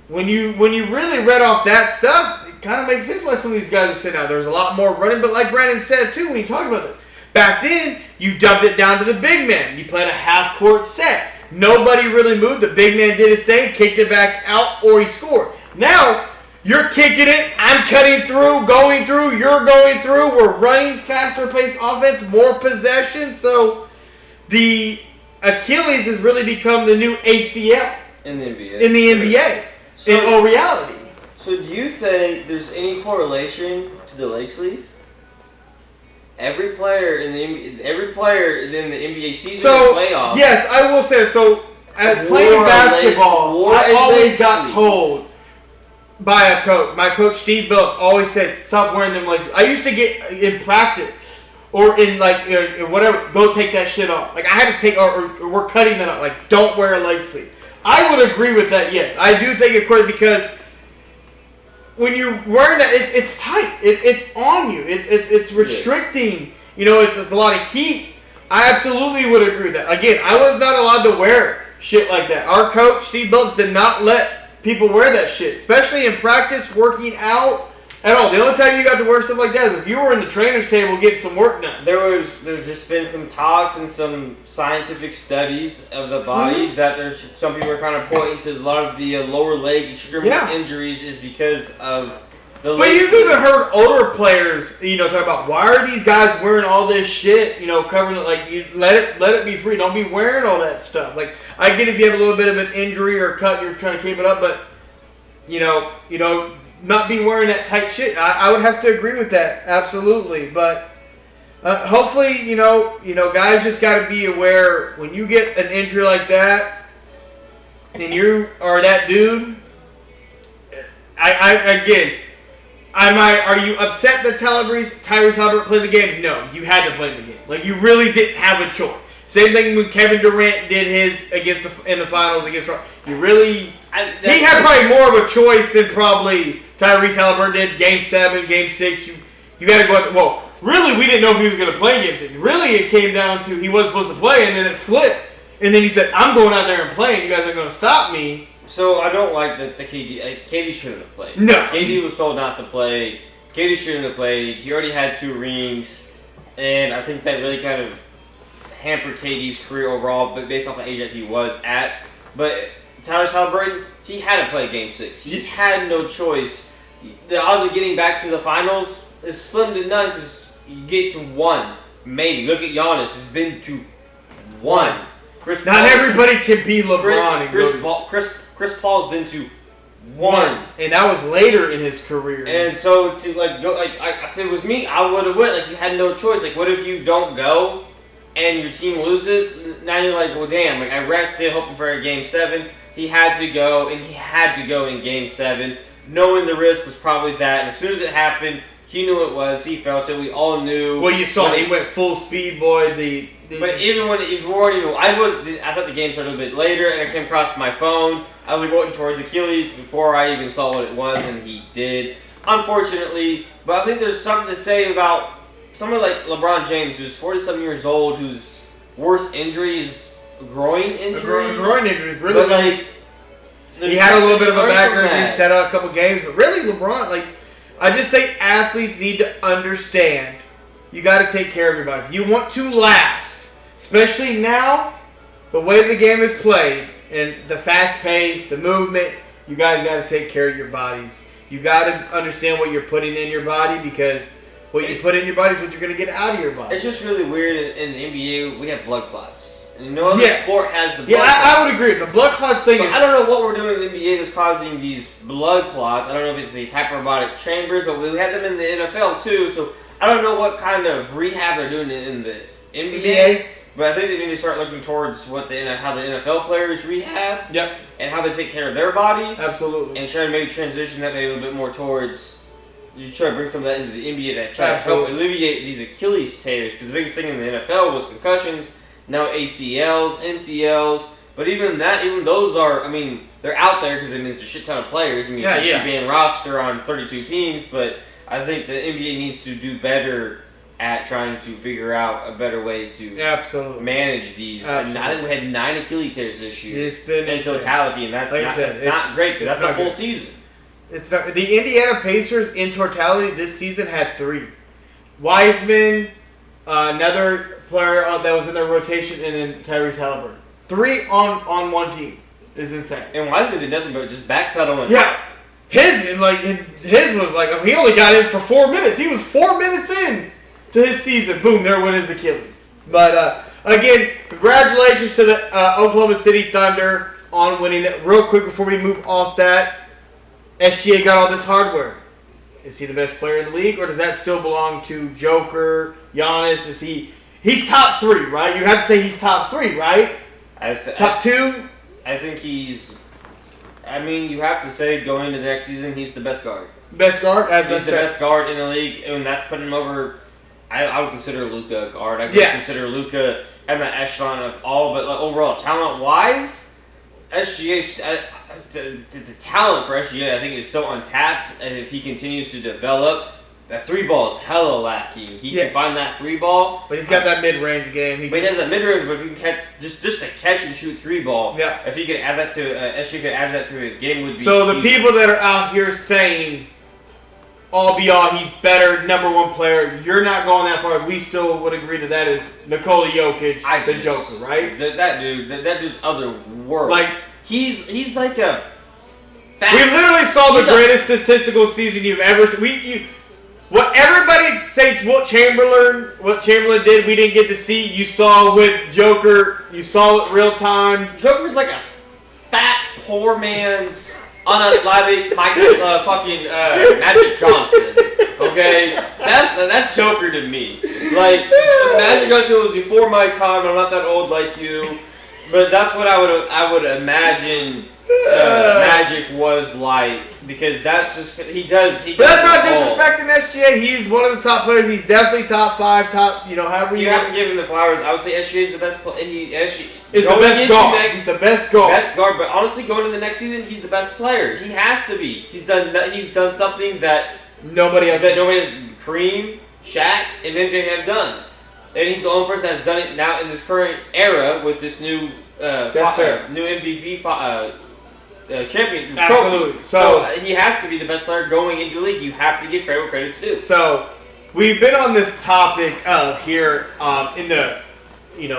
When you really read off that stuff, it kind of makes sense why some of these guys are sitting out. There's a lot more running, but like Brandon said too, when you talk about it, back then you dumped it down to the big man. You played a half-court set. Nobody really moved. The big man did his thing, kicked it back out, or he scored. Now you're kicking it. I'm cutting through, going through. You're going through. We're running faster-paced offense, more possession. So the Achilles has really become the new ACL in the NBA. In the NBA. So, in all reality. So do you think there's any correlation to the leg sleeve? Every player in the NBA season playoffs. Yes, I will say so. Playing basketball, I always got told by a coach. My coach Steve Billups always said, "Stop wearing them legs." I used to get in practice or in whatever, go take that shit off. I had to take, or we're cutting that off. Don't wear a leg sleeve. I would agree with that. Yes, I do think it's important because when you're wearing that, it's tight. It's on you. It's restricting. It's a lot of heat. I absolutely would agree with that. Again, I was not allowed to wear shit like that. Our coach, Steve Billups, did not let people wear that shit, especially in practice, working out, at all. The only time you got to wear stuff like that is if you were in the trainer's table getting some work done. There's just been some talks and some scientific studies of the body that some people are kind of pointing to a lot of the lower leg extremity injuries is because of the But you've even heard older players, talk about why are these guys wearing all this shit, covering it, you let it be free. Don't be wearing all that stuff. I get if you have a little bit of an injury or a cut, you're trying to keep it up, but not be wearing that tight shit. I would have to agree with that, absolutely. But hopefully, guys just got to be aware when you get an injury like that, and you are that dude. Are you upset that Tyrese Halliburton played the game? No, you had to play the game. You really didn't have a choice. Same thing when Kevin Durant did his in the finals against. You really. He had probably more of a choice than probably Tyrese Halliburton did. Game 7, Game 6. You got to go out. Well, really, we didn't know if he was going to play in Game 6. Really, it came down to he wasn't supposed to play, and then it flipped. And then he said, I'm going out there and playing. You guys are going to stop me. So I don't like that the KD shouldn't have played. No. KD was told not to play. KD shouldn't have played. He already had 2 rings. And I think that really kind of hampered KD's career overall, but based off the age that he was at. But Tyler Halliburton, he had to play Game 6. He had no choice. The odds of getting back to the finals is slim to none because you get to 1. Maybe. Look at Giannis. He's been to 1. Not everybody can be LeBron. Chris Paul's been to 1. And that was later in his career. And so to go if it was me, I would have went. Like, you had no choice. Like, what if you don't go and your team loses? Now you're like, well, damn. Like, I rested hoping for a Game 7. He had to go, and he had to go in Game 7, knowing the risk was probably that. And as soon as it happened, he knew it was. He felt it. We all knew. Well, you saw he went full speed, boy. But even when I thought the game started a bit later, and it came across my phone. I was going towards Achilles before I even saw what it was, and he did. Unfortunately, but I think there's something to say about someone like LeBron James, who's 47 years old, whose worst injury is groin injury. Groin injury, really. But like, he had a little bit of a back injury, set out a couple games, but really LeBron, I just think athletes need to understand you got to take care of your body. If you want to last, especially now, the way the game is played and the fast pace, the movement, you guys got to take care of your bodies. You got to understand what you're putting in your body because what you put in your body is what you're going to get out of your body. It's just really weird in the NBA, we have blood clots. And no other sport has the blood clots. I would agree. The blood clots thing I don't know what we're doing in the NBA that's causing these blood clots. I don't know if it's these hyperbaric chambers, but we had them in the NFL too, so I don't know what kind of rehab they're doing in the NBA. But I think they need to start looking towards how the NFL players rehab. Yep. And how they take care of their bodies. Absolutely. And try to maybe transition that maybe a little bit more towards, you try to bring some of that into the NBA to try to help alleviate these Achilles tears. Because the biggest thing in the NFL was concussions, now ACLs, MCLs. But even those are, they're out there because it's a shit ton of players. 50-man roster on 32 teams. But I think the NBA needs to do better at trying to figure out a better way to manage these. And I think we had 9 Achilles tears this year. It's been in totality, and that's not great because that's a full season. It's not. The Indiana Pacers in totality this season had 3. Wiseman, another player that was in their rotation, and then Tyrese Halliburton. 3 on one team is insane. And Wiseman did nothing but just backpedal. His was like he only got in for 4 minutes. He was 4 minutes in to his season. Boom, there went his Achilles. But again, congratulations to the Oklahoma City Thunder on winning it. Real quick before we move off that, SGA got all this hardware. Is he the best player in the league, or does that still belong to Joker, Giannis? He's top 3, right? You have to say he's top 3, right? Top 2? I think he's. You have to say going into the next season, he's the best guard. Best guard? He's the best guard in the league, and that's putting him over. I would consider Luka a guard. I would consider Luka in that echelon of all, but overall talent-wise, SGA, the talent for SGA, I think, is so untapped, and if he continues to develop, that 3 ball is hella lacking. He can find that 3 ball, but he's got that mid-range game. He has that mid-range, but if you can catch just a catch and shoot 3 ball, if he could add that to SGA, could add that to his game, would be. So the people that are out here saying, all be all, he's better, number 1 player. You're not going that far. We still would agree that is Nikola Jokic, the Joker, right? That dude's other world. Like he's like a. We literally saw the greatest statistical season you've ever seen. What everybody thinks Wilt Chamberlain did, we didn't get to see. You saw with Joker. You saw it real time. Joker's like a fat poor man's. Unathletic Magic Johnson. Okay? That's Joker to me. Like, Magic Johnson was before my time, I'm not that old like you. But that's what I would imagine Magic was like. Because that's just he does. But that's not disrespecting SGA. He's one of the top players. He's definitely top 5, however you have to give him the flowers. I would say SGA is the best player. Is the best guard. He's the best guard. Best guard. But honestly, going into the next season, he's the best player. He has to be. He's done something that nobody else. Kareem, Shaq, and MJ have done. And he's the only person that's done it now in this current era with this new new MVP champion. Absolutely. Trophy. So he has to be the best player going into the league. You have to give credit where credit's due. So we've been on this topic of here in the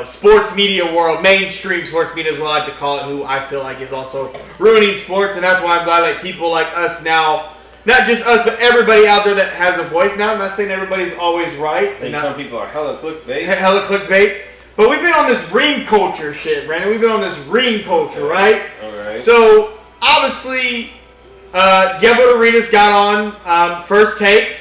sports media world, mainstream sports media, as we like to call it, who I feel like is also ruining sports, and that's why I'm glad that people like us now, not just us, but everybody out there that has a voice now. I'm not saying everybody's always right. I think some people are hella clickbait. But we've been on this ring culture shit, Brandon. We've been on this ring culture, right? All right. So, obviously, Gilbert Arenas got on First Take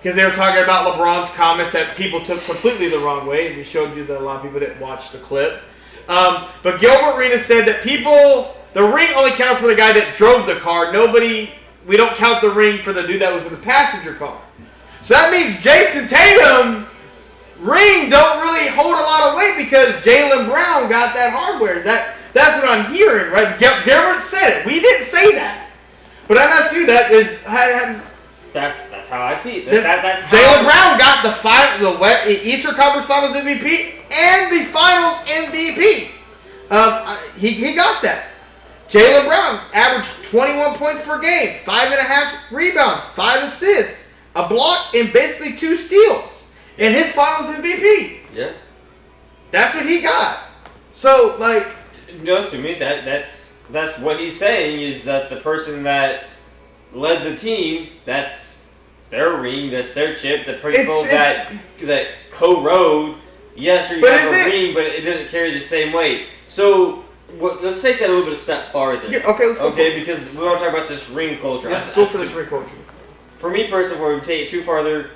because they were talking about LeBron's comments that people took completely the wrong way. And he showed you that a lot of people didn't watch the clip. But Gilbert Arenas said that the ring only counts for the guy that drove the car. We don't count the ring for the dude that was in the passenger car. So that means Jason Tatum ring don't really hold a lot of weight because Jaylen Brown got that hardware. That's what I'm hearing, right? Gilbert said it. We didn't say that. But I'm asking you That's how I see it. That's Jaylen Brown got the Eastern Conference Finals MVP and the Finals MVP. He got that. Jaylen Brown averaged 21 points per game, 5.5 rebounds, 5 assists, a block, and basically 2 steals. And his Finals MVP. Yeah. That's what he got. So, to me, that's what he's saying is that the person that led the team, that's their ring, that's their chip. The people that co-rode, yes, sure, you have a ring, but it doesn't carry the same weight. So, let's take that a little bit a step farther. Yeah, okay, let's go. Okay, because we want to talk about this ring culture. Yeah, let's go for this ring culture. For me personally, before we take it too farther,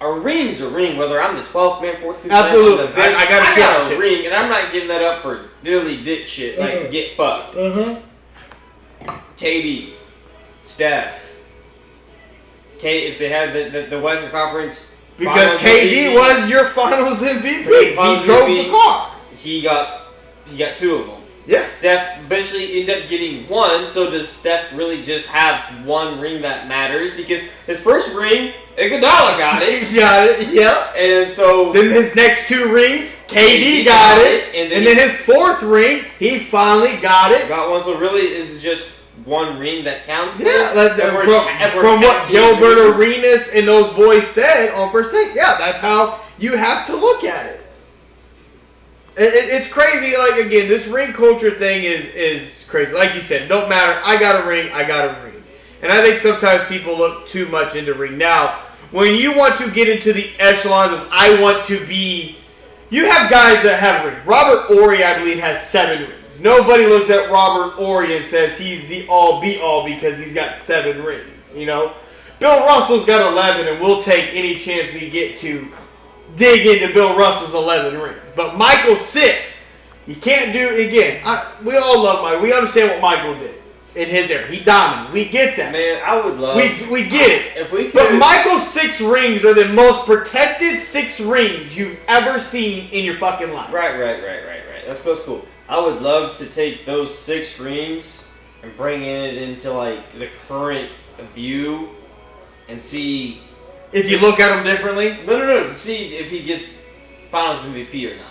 a ring's a ring, whether I'm the 12th man, 14th man. Absolutely. I got a ring, and I'm not giving that up for dilly dick shit, like get fucked. KD, Steph, if they had the Western Conference. Because KD was your Finals MVP. He drove the car. He got 2 of them. Yes. Steph eventually ended up getting 1, so does Steph really just have 1 ring that matters? Because his first ring, Iguodala got it. Yeah. And so... Then his next 2 rings, KD got it. And then his 4th ring, he finally got it. Got 1, so really is just 1 ring that counts? Yeah, from what Gilbert Arenas and those boys said on First Take, yeah, that's how you have to look at it. It's crazy. Again, this ring culture thing is crazy. Like you said, don't matter. I got a ring. And I think sometimes people look too much into ring. Now, when you want to get into the echelons of I want to be, you have guys that have rings. Robert Horry, I believe, has 7 rings. Nobody looks at Robert Horry and says he's the all-be-all because he's got 7 rings. Bill Russell's got 11, and we'll take any chance we get to dig into Bill Russell's 11 rings. But Michael 6, you can't do it again. We all love Michael. We understand what Michael did in his era. He dominated. We get that. Man, I would love... We get it. If we could... But Michael's 6 rings are the most protected 6 rings you've ever seen in your fucking life. Right. That's cool. I would love to take those 6 rings and bring it into, the current view and see... If you look at them differently? No. To see if he gets Finals MVP or not.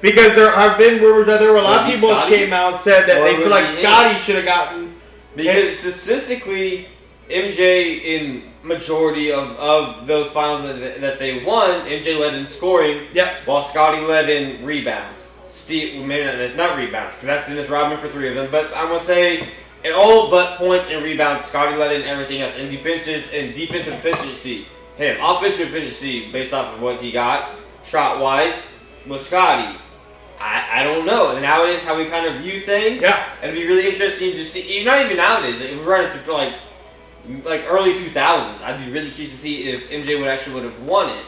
Because there have been rumors that there were a lot of people that came out and said that they feel like Scottie should have gotten... Because statistically, MJ in majority of those finals that they won, MJ led in scoring, while Scottie led in rebounds. Maybe not rebounds, because that's Dennis Rodman for 3 of them, but I'm going to say... In all but points and rebounds, Scottie led in everything else. In defensive efficiency, offensive efficiency based off of what he got, shot wise, was Scottie. I don't know. And nowadays, how we kind of view things, it'd be really interesting to see. Not even nowadays. If we run into like early 2000s, I'd be really curious to see if MJ would have won it.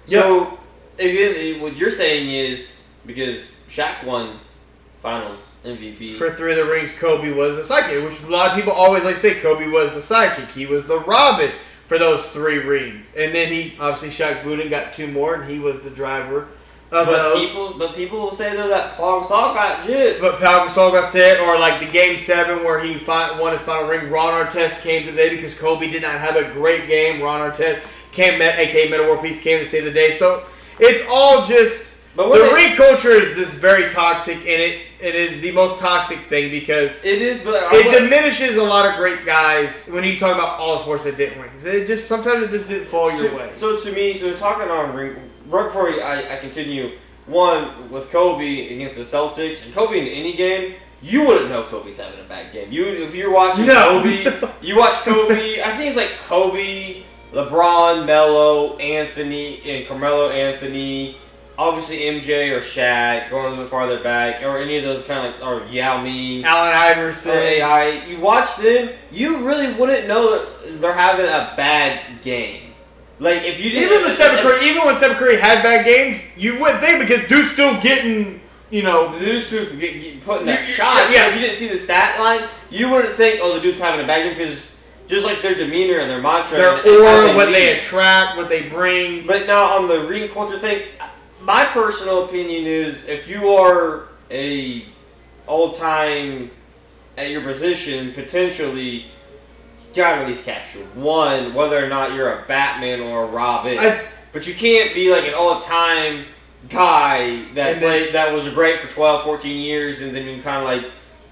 So again, what you're saying is because Shaq won Finals MVP. For 3 of the rings, Kobe was the sidekick, which a lot of people always like to say Kobe was the sidekick. He was the Robin for those 3 rings. And then obviously Shaq Budin got 2 more, and he was the driver of those. But people will say, though, that Paul Gasol got jit. But Paul Gasol got set, or like the Game 7 where he won his final ring. Ron Artest came today because Kobe did not have a great game. Ron Artest, a.k.a. Metta World Peace, came to save the day. So it's all just... But the ring culture is this very toxic, and it is the most toxic thing because it is. But it diminishes a lot of great guys when you talk about all the sports that didn't win. Sometimes it just didn't fall your way. So to me, talking on ring, right before I continue, one with Kobe against the Celtics, and Kobe in any game. You wouldn't know Kobe's having a bad game. If you're watching Kobe, you watch Kobe. I think it's like Kobe, LeBron, Melo, Anthony, and Carmelo Anthony. Obviously MJ or Shaq, going a little bit farther back, or any of those kind of or Yao Ming, Allen Iverson, or AI. You watch them, you really wouldn't know that they're having a bad game. Like if you didn't even when Stephen Curry had bad games, you wouldn't think because dude's still getting. The dude's putting that shot. Yeah. If you didn't see the stat line, you wouldn't think, the dude's having a bad game because just like their demeanor and their mantra, their aura, what they attract, what they bring. But now on the ring culture thing, my personal opinion is if you are a all-time at your position, potentially, you gotta at least capture one, whether or not you're a Batman or a Robin. But you can't be like an all-time guy that was great for 12, 14 years, and then you kind of like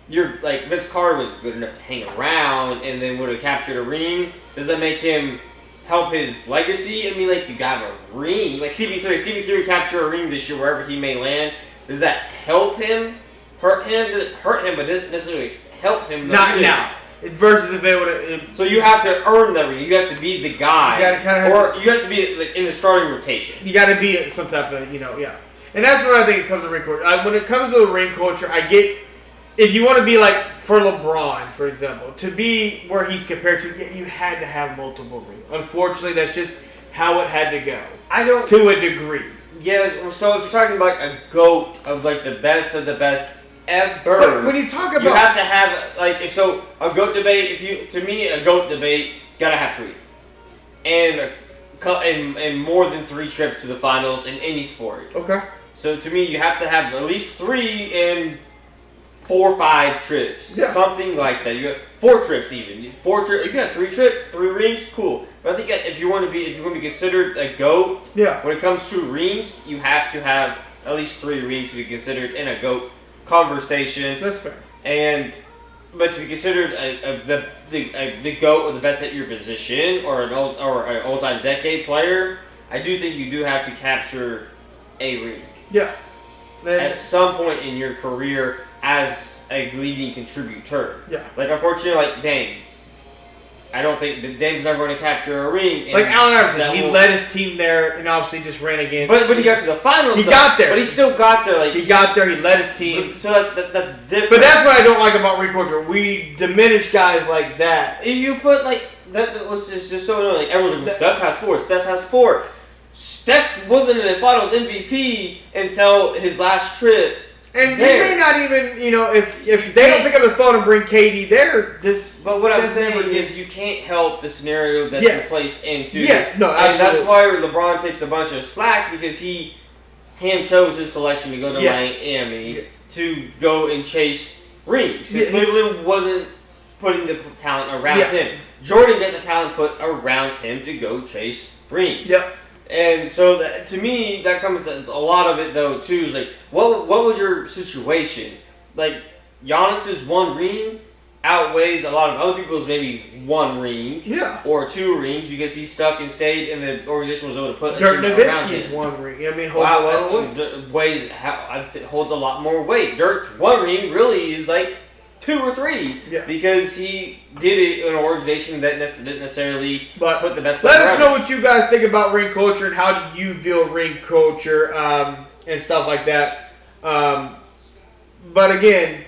you're like Vince Carter was good enough to hang around, and then would have captured a ring. Does that make him help his legacy? I mean, like you got a ring, like CP3 capture a ring this year wherever he may land. Does that help him? Hurt him? Does it hurt him? But doesn't necessarily help him. Not now. Versus if they would have. So you have to earn that ring. You have to be the guy, you have to be like, in the starting rotation. You got to be some type of, yeah. And that's what I think it comes to ring culture. When it comes to the ring culture, I get if you want to be like for LeBron, for example, to be where he's compared to, you had to have multiple rings. Unfortunately, that's just how it had to go. To a degree. Yeah. So if you're talking about a GOAT of like the best of the best ever. But when you talk about, you have to have like a GOAT debate. To me, a GOAT debate gotta have 3, and more than 3 trips to the finals in any sport. Okay. So to me, you have to have at least 3 and 4 or 5 trips, something like that. You got 4 trips even. 4 trips. You can have 3 trips, 3 rings, cool. But I think if you want to be considered a GOAT, when it comes to rings, you have to have at least 3 rings to be considered in a GOAT conversation. That's fair. But to be considered the GOAT or the best at your position or an all-time decade player, I do think you do have to capture a ring. Yeah. At some point in your career as a leading contributor. Yeah. Like unfortunately, like Dame. I don't think Dame's never going to capture a ring. Like Allen Iverson, he led his team there and obviously just ran again. But he got to the finals. He got there. But he still got there. Like he got there. He led his team. So that's different. But that's what I don't like about ring culture. We diminish guys like that. If you put like that was just so annoying. Like everyone's like, Steph has 4. Steph has 4. Steph wasn't in the finals MVP until his last trip. And you may not even, if they don't pick up the phone and bring KD there, But what I'm saying is you can't help the scenario that you're placed into. Yes, no, absolutely. And that's why LeBron takes a bunch of slack because he chose his selection to go to Miami to go and chase rings. Because Cleveland wasn't putting the talent around him. Jordan got the talent put around him to go chase rings. Yep. And so, to me, that comes to a lot of it, though, too, is like, what was your situation? Like, Giannis's 1 ring outweighs a lot of other people's maybe 1 ring or 2 rings because he stuck and stayed and the organization was able to put Dirk Nowitzki's 1 ring. I mean, holds a lot more weight. Dirk's 1 ring really is like 2 or 3 because he did it in an organization that didn't necessarily put the best. Let us know what you guys think about ring culture and how do you view ring culture and stuff like that. But again,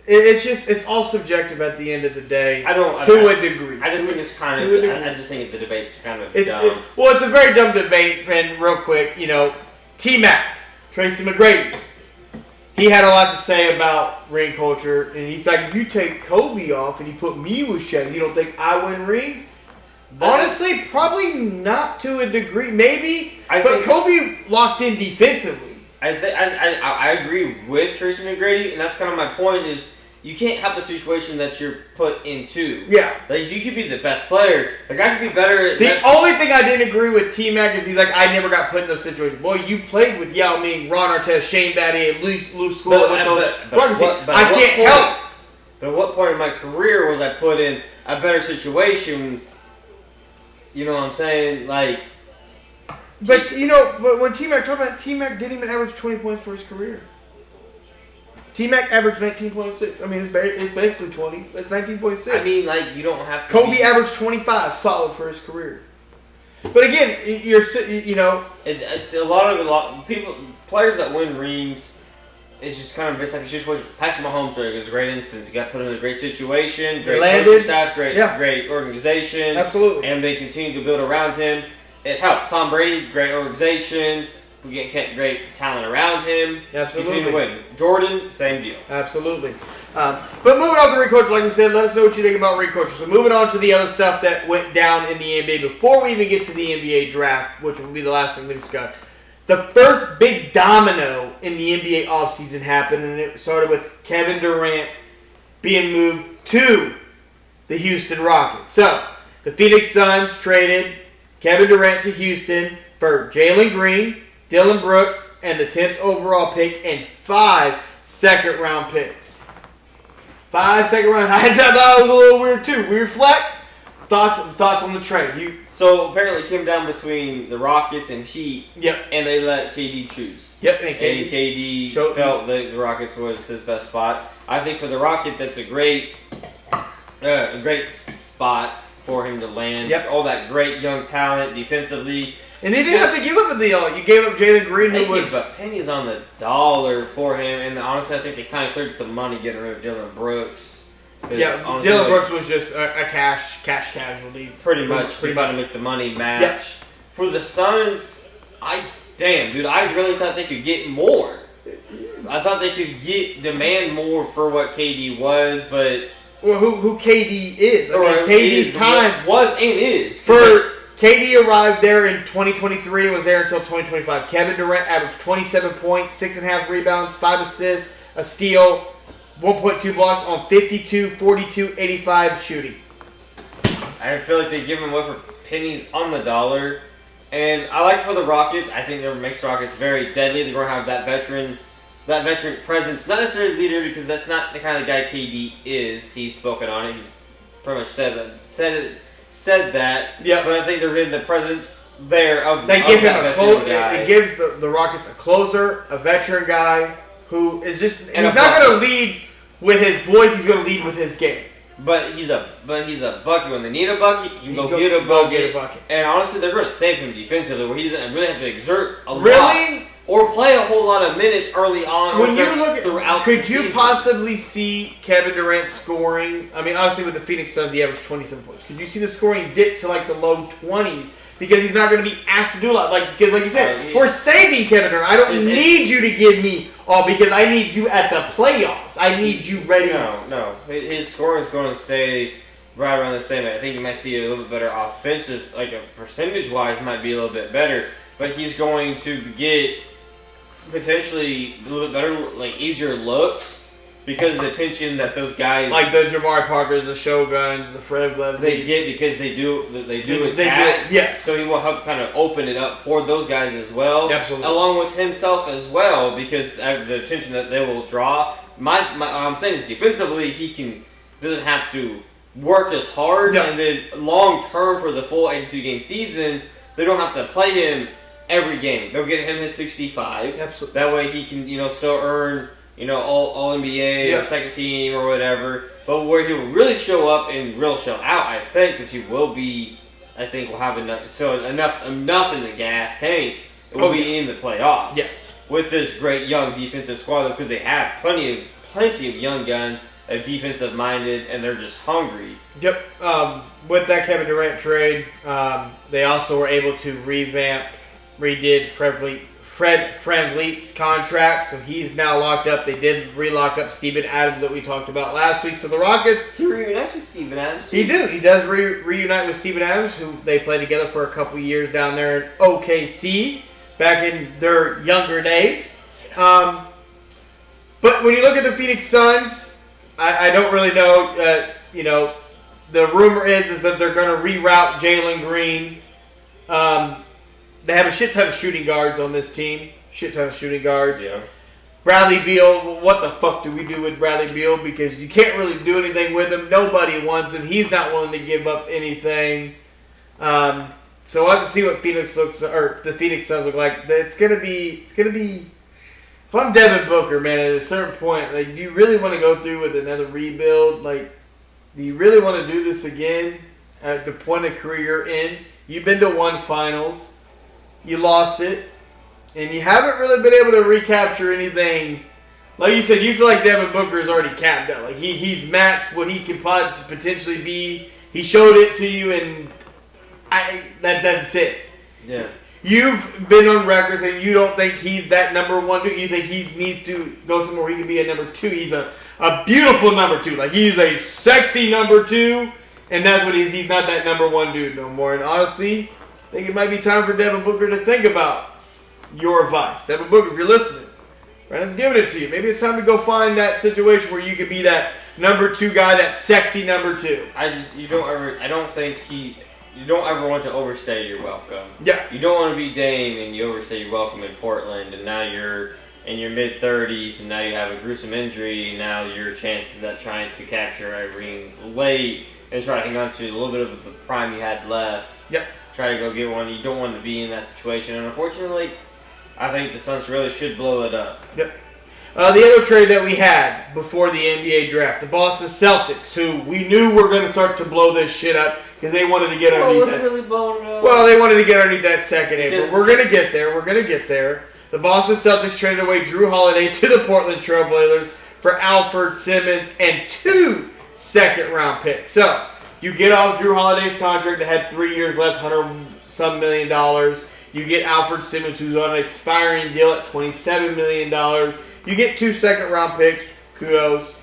it's all subjective at the end of the day. To a degree. I just think it's kind of. I just think the debate's kind of dumb. It's a very dumb debate. And real quick, T-Mac, Tracy McGrady. He had a lot to say about ring culture, and he's like, if you take Kobe off and you put me with Shaq, you don't think I win ring? Honestly, probably not to a degree. Maybe, but Kobe locked in defensively. I agree with Tracy McGrady, and that's kind of my point is you can't have the situation that you're put into. Yeah. Like, you could be the best player. Like, I could be better. The only thing I didn't agree with T-Mac is he's like, I never got put in those situations. Boy, you played with Yao Ming, Ron Artest, Shane Battier, Lou School with those. I can't help. But at what point in my career was I put in a better situation? You know what I'm saying? Like, but when T-Mac talked about T-Mac didn't even average 20 points for his career. T-Mac averaged 19.6. I mean, it's basically 20. It's 19.6. I mean, like, you don't have to. Kobe averaged 25, solid for his career. But again, it's a lot of people, players that win rings. It's just kind of this type of situation. Patrick Mahomes is a great instance. He got put in a great situation, great coaching staff, great organization. Absolutely. And they continue to build around him. It helps. Tom Brady, great organization. We get great talent around him. Absolutely. Continue to win. Jordan, same deal. Absolutely. But moving on to recoach, like we said, let us know what you think about recoachers. So moving on to the other stuff that went down in the NBA before we even get to the NBA draft, which will be the last thing we discuss. The first big domino in the NBA offseason happened, and it started with Kevin Durant being moved to the Houston Rockets. So, the Phoenix Suns traded Kevin Durant to Houston for Jalen Green, Dylan Brooks, and the 10th overall pick, and 5 second-round picks. 5 second-round. I thought it was a little weird, too. Weird flex. Thoughts on the trade? So, apparently it came down between the Rockets and Heat. Yep. And they let KD choose. Yep, and KD felt that the Rockets was his best spot. I think for the Rockets, that's a great spot for him to land. Yep. All that great young talent defensively. And they didn't have to give up a deal. You gave up Jalen Green, who was pennies on the dollar for him. And honestly, I think they kind of cleared some money getting rid of Dylan Brooks. Yeah, honestly, Dylan Brooks was just a cash casualty. Pretty much to try to make the money match. Yep. For the Suns, I really thought they could get more. I thought they could demand more for what KD was, but who KD is? I mean, KD's time was and is KD arrived there in 2023 and was there until 2025. Kevin Durant averaged 27 points, 6.5 rebounds, 5 assists, a steal, 1.2 blocks on 52, 42, 85 shooting. I feel like they give him away for pennies on the dollar. And I like for the Rockets, I think that makes the Rockets very deadly. They're going to have that veteran presence. Not necessarily leader, because that's not the kind of guy KD is. He's spoken on it. He's pretty much said that. Yeah. But I think they're getting the presence there of they give him a closer guy. It gives the Rockets a closer, a veteran guy who is just he's not going to lead with his voice, he's going to lead with his game. But he's a bucket. When they need a bucket, he can go get a bucket. And honestly, they're going to save him defensively, where he doesn't really have to exert a lot or play a whole lot of minutes early on. When you look throughout, could you possibly see Kevin Durant scoring? I mean, obviously with the Phoenix Suns, he averaged 27 points. Could you see the scoring dip to like the low 20s? Because he's not going to be asked to do a lot. Because like you said, we're saving Kevin Durant. I don't need you to give me all, because I need you at the playoffs. I need you ready. No. His scoring is going to stay right around the same. I think you might see a little bit better offensive, like a percentage-wise might be a little bit better. But he's going to get potentially a little bit better, like easier looks, because of the attention that those guys, like the Jabari Parkers, the Shoguns, the Fred Lev, they get, because they do attack. Yes. So he will help kind of open it up for those guys as well. Absolutely. Along with himself as well, because of the attention that they will draw. I'm saying is defensively, doesn't have to work as hard, and then long term for the full 82-game season, they don't have to play him every game. They'll get him his 65. Absolutely. That way he can still earn all NBA or second team or whatever. But where he will really show up and real show out, I think, because he will be, I think will have enough in the gas tank. It will be in the playoffs. Yes. With this great young defensive squad, because they have plenty of young guns, defensive minded, and they're just hungry. Yep. With that Kevin Durant trade, they also were able to redid Fred VanVleet's contract, so he's now locked up. They did relock up Steven Adams that we talked about last week. So the Rockets, he reunites with Steven Adams too. He does reunite with Steven Adams, who they played together for a couple years down there in OKC back in their younger days. But when you look at the Phoenix Suns, I don't really know. The rumor is that they're going to reroute Jalen Green. They have a shit ton of shooting guards on this team. Shit ton of shooting guards. Yeah. Bradley Beal, what the fuck do we do with Bradley Beal? Because you can't really do anything with him. Nobody wants him. He's not willing to give up anything. So we'll have to see what the Phoenix Suns look like. It's gonna be. If I'm Devin Booker, man, at a certain point, like, do you really want to go through with another rebuild? Like, do you really want to do this again at the point of career you're in? You've been to one finals, you lost it, and you haven't really been able to recapture anything. Like you said, you feel like Devin Booker is already capped out. Like he's maxed what he could potentially be. He showed it to you, and that's it. Yeah. You've been on record saying you don't think he's that number one dude. You think he needs to go somewhere where he can be a number two. He's a beautiful number two. Like, he's a sexy number two, and that's what he is. He's not that number one dude no more. And honestly, I think it might be time for Devin Booker to think about your advice. Devin Booker, if you're listening, Brandon's giving it to you. Maybe it's time to go find that situation where you could be that number two guy, that sexy number two. You don't ever want to overstay your welcome. Yeah. You don't want to be Dame and you overstay your welcome in Portland, and now you're in your mid-30s, and now you have a gruesome injury, and now your chances at trying to capture Irene late and try to hang on to a little bit of the prime you had left. Yep. Try to go get one. You don't want to be in that situation, and unfortunately, I think the Suns really should blow it up. Yep. The other trade that we had before the NBA draft, the Boston Celtics, who we knew were going to start to blow this shit up because they wanted to get underneath that. Really blowing it up? Well, they wanted to get underneath that second April. We're going to get there. The Boston Celtics traded away Drew Holiday to the Portland Trail Blazers for Alfred Simmons and 2 second-round picks. So, you get off Drew Holiday's contract that had 3 years left, $100-some million. You get Alfred Simmons, who's on an expiring deal at $27 million. You get 2 second-round picks. Kudos.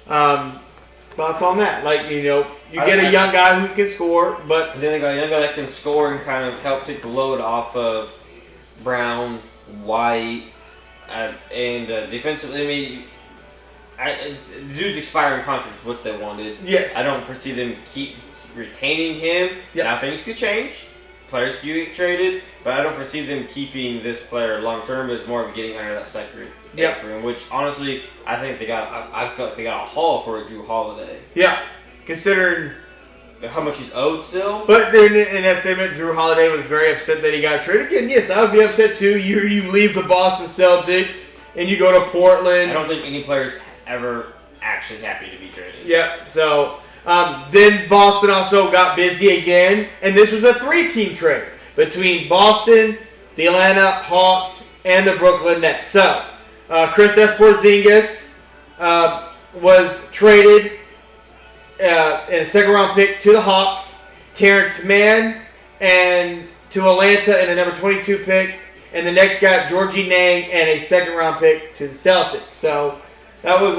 Thoughts on that? You get a young guy who can score, but... And then they got a young guy that can score and kind of help take the load off of Brown, White, and defensively. The dude's expiring contract is what they wanted. Yes. I don't foresee them keep retaining him. Yep. Now, things could change. Players could get traded, but I don't foresee them keeping this player long term. It's more of getting under that second apron, which honestly, I think I feel like they got a haul for a Drew Holiday. Yeah, considering how much he's owed still. But then in that statement, Drew Holiday was very upset that he got traded. Again, yes, I would be upset too. You leave the Boston Celtics and you go to Portland. I don't think any player's ever actually happy to be traded. Yeah, so then Boston also got busy again, and this was a 3-team trade between Boston, the Atlanta Hawks, and the Brooklyn Nets. So Chris Porzingis was traded in a second-round pick to the Hawks, Terrence Mann and to Atlanta in a number 22 pick, and the next got Georgie Nang and a second-round pick to the Celtics. So that was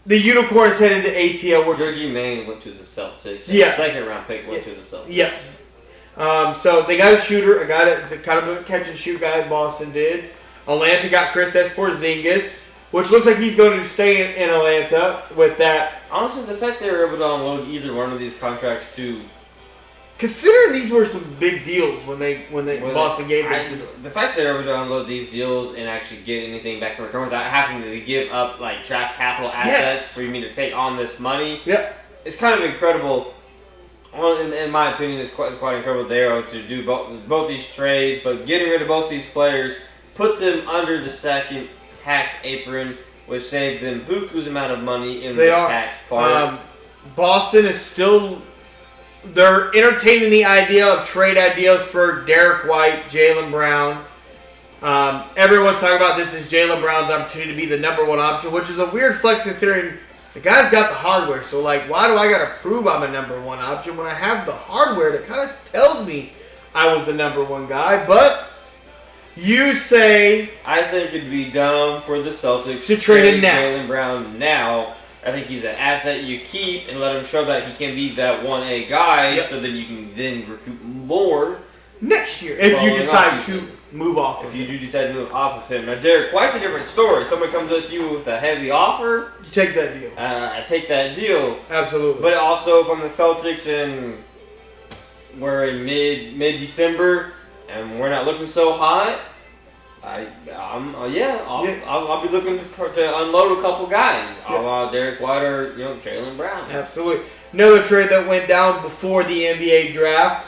the Unicorns headed to ATL. Georgie Nang went to the Celtics. Yeah. The second-round pick went to the Celtics. Yes. So they got a shooter, a guy that's kind of a catch-and-shoot guy Boston did. Atlanta got Chris Porzingis, which looks like he's going to stay in Atlanta with that. Honestly, the fact they were able to unload either one of these contracts to... Considering these were some big deals when Boston gave them. The fact they were able to unload these deals and actually get anything back in return without having to give up draft capital assets for me to take on this money, it's kind of incredible. In my opinion, it's quite incredible they were able to do both these trades, but getting rid of both these players, put them under the second tax apron, which saved them buku's amount of money in tax part. Boston is still... They're entertaining the idea of trade ideas for Derek White, Jaylen Brown. Everyone's talking about this is Jaylen Brown's opportunity to be the number one option, which is a weird flex considering the guy's got the hardware. So, why do I got to prove I'm a number one option when I have the hardware that kind of tells me I was the number one guy? But you say... I think it'd be dumb for the Celtics to trade him now. Jaylen Brown now. I think he's an asset you keep and let him show that he can be that 1A guy, so that you can then recoup more next year if you decide to move off of him. If you do decide to move off of him. Now, Derek White's a different story. Someone comes with you with a heavy offer. You take that deal. I take that deal. Absolutely. But also from the Celtics, and we're in mid-December, and we're not looking so hot. I'll be looking to unload a couple guys. I'll Derek White or Jaylen Brown. Absolutely. Another trade that went down before the NBA draft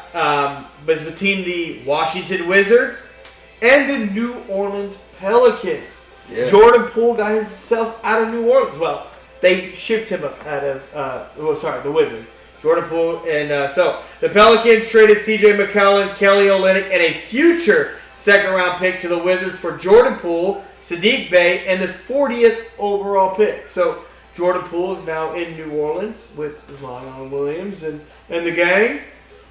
was between the Washington Wizards and the New Orleans Pelicans. Yeah. Jordan Poole got himself out of New Orleans. Well, they shipped him out of the Wizards. Jordan Poole and so the Pelicans traded C.J. McCollum, Kelly Olynyk, and a future second-round pick to the Wizards for Jordan Poole, Saddiq Bey, and the 40th overall pick. So Jordan Poole is now in New Orleans with Zion Williams and the gang.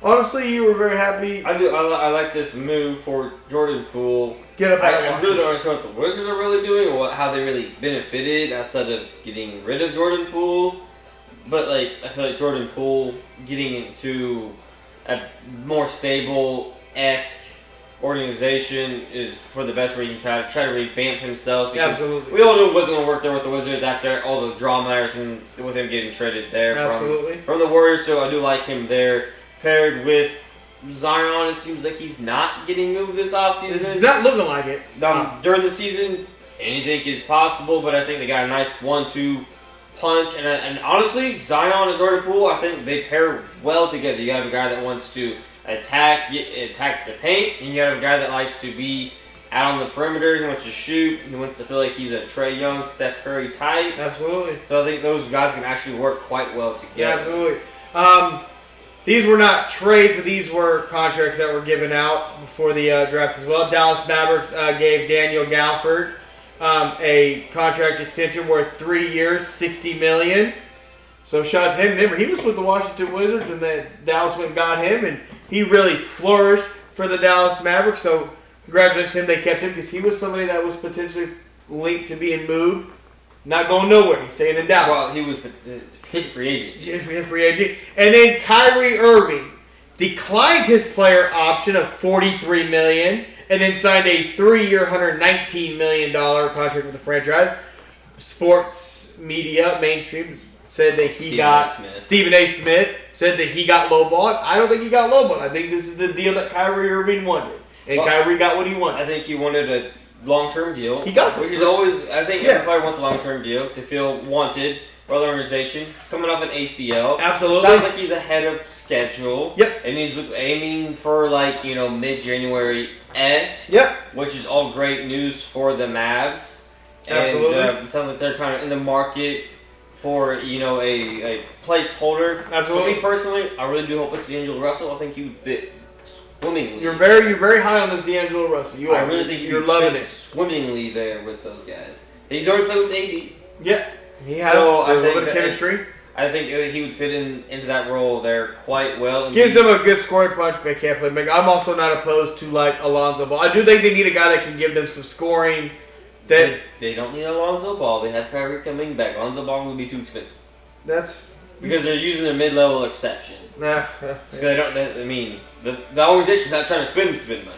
Honestly, you were very happy. I do. I like this move for Jordan Poole. Get up out of I really don't understand what the Wizards are really doing or how they really benefited outside of getting rid of Jordan Poole. But I feel like Jordan Poole getting into a more stable-esque organization is for the best, where he can try to revamp himself. Absolutely. We all knew it wasn't going to work there with the Wizards after all the drama and everything with him getting traded there from the Warriors. So I do like him there. Paired with Zion, it seems like he's not getting moved this offseason. It's not looking like it. During the season, anything is possible, but I think they got a nice 1-2 punch. And honestly, Zion and Jordan Poole, I think they pair well together. You have a guy that wants to attack the paint, and you have a guy that likes to be out on the perimeter. He wants to shoot. He wants to feel like he's a Trae Young, Steph Curry type. Absolutely. So I think those guys can actually work quite well together. Yeah, absolutely. These were not trades, but these were contracts that were given out before the draft as well. Dallas Mavericks gave Daniel Gafford a contract extension worth 3 years, $60 million. So shout out to him. Remember, he was with the Washington Wizards, and then Dallas went and got him, and he really flourished for the Dallas Mavericks. So congratulations to him. They kept him because he was somebody that was potentially linked to being moved. Not going nowhere. He's staying in Dallas. Well, he was hit free agency. Free agent. And then Kyrie Irving declined his player option of $43 million and then signed a 3-year, $119 million contract with the franchise. Sports media, mainstream, said that Stephen A. Smith said that he got lowballed. I don't think he got lowballed. I think this is the deal that Kyrie Irving wanted. And Kyrie got what he wanted. I think he wanted a long-term deal. He got which is always, I think every player wants a long-term deal to feel wanted by the organization. He's coming off an ACL. Absolutely. Sounds like he's ahead of schedule. Yep. And he's aiming for mid-January-esque. Yep. Which is all great news for the Mavs. Absolutely. And it sounds like they're kind of in the market for a placeholder. Absolutely. For me personally, I really do hope it's D'Angelo Russell. I think he would fit swimmingly. You're very high on this D'Angelo Russell. You are. I really think you're loving it. Swimmingly there with those guys. He's already played with AD. Yeah, he has a little bit of chemistry. I think he would fit into that role there quite well. Gives them a good scoring punch, but they can't play make. I'm also not opposed to Alonzo Ball. I do think they need a guy that can give them some scoring. They don't need Alonzo Ball. They have Kyrie coming back. Alonzo Ball would be too expensive. Because they're using a mid-level exception. Yeah. They don't. The organization's not trying to spend money.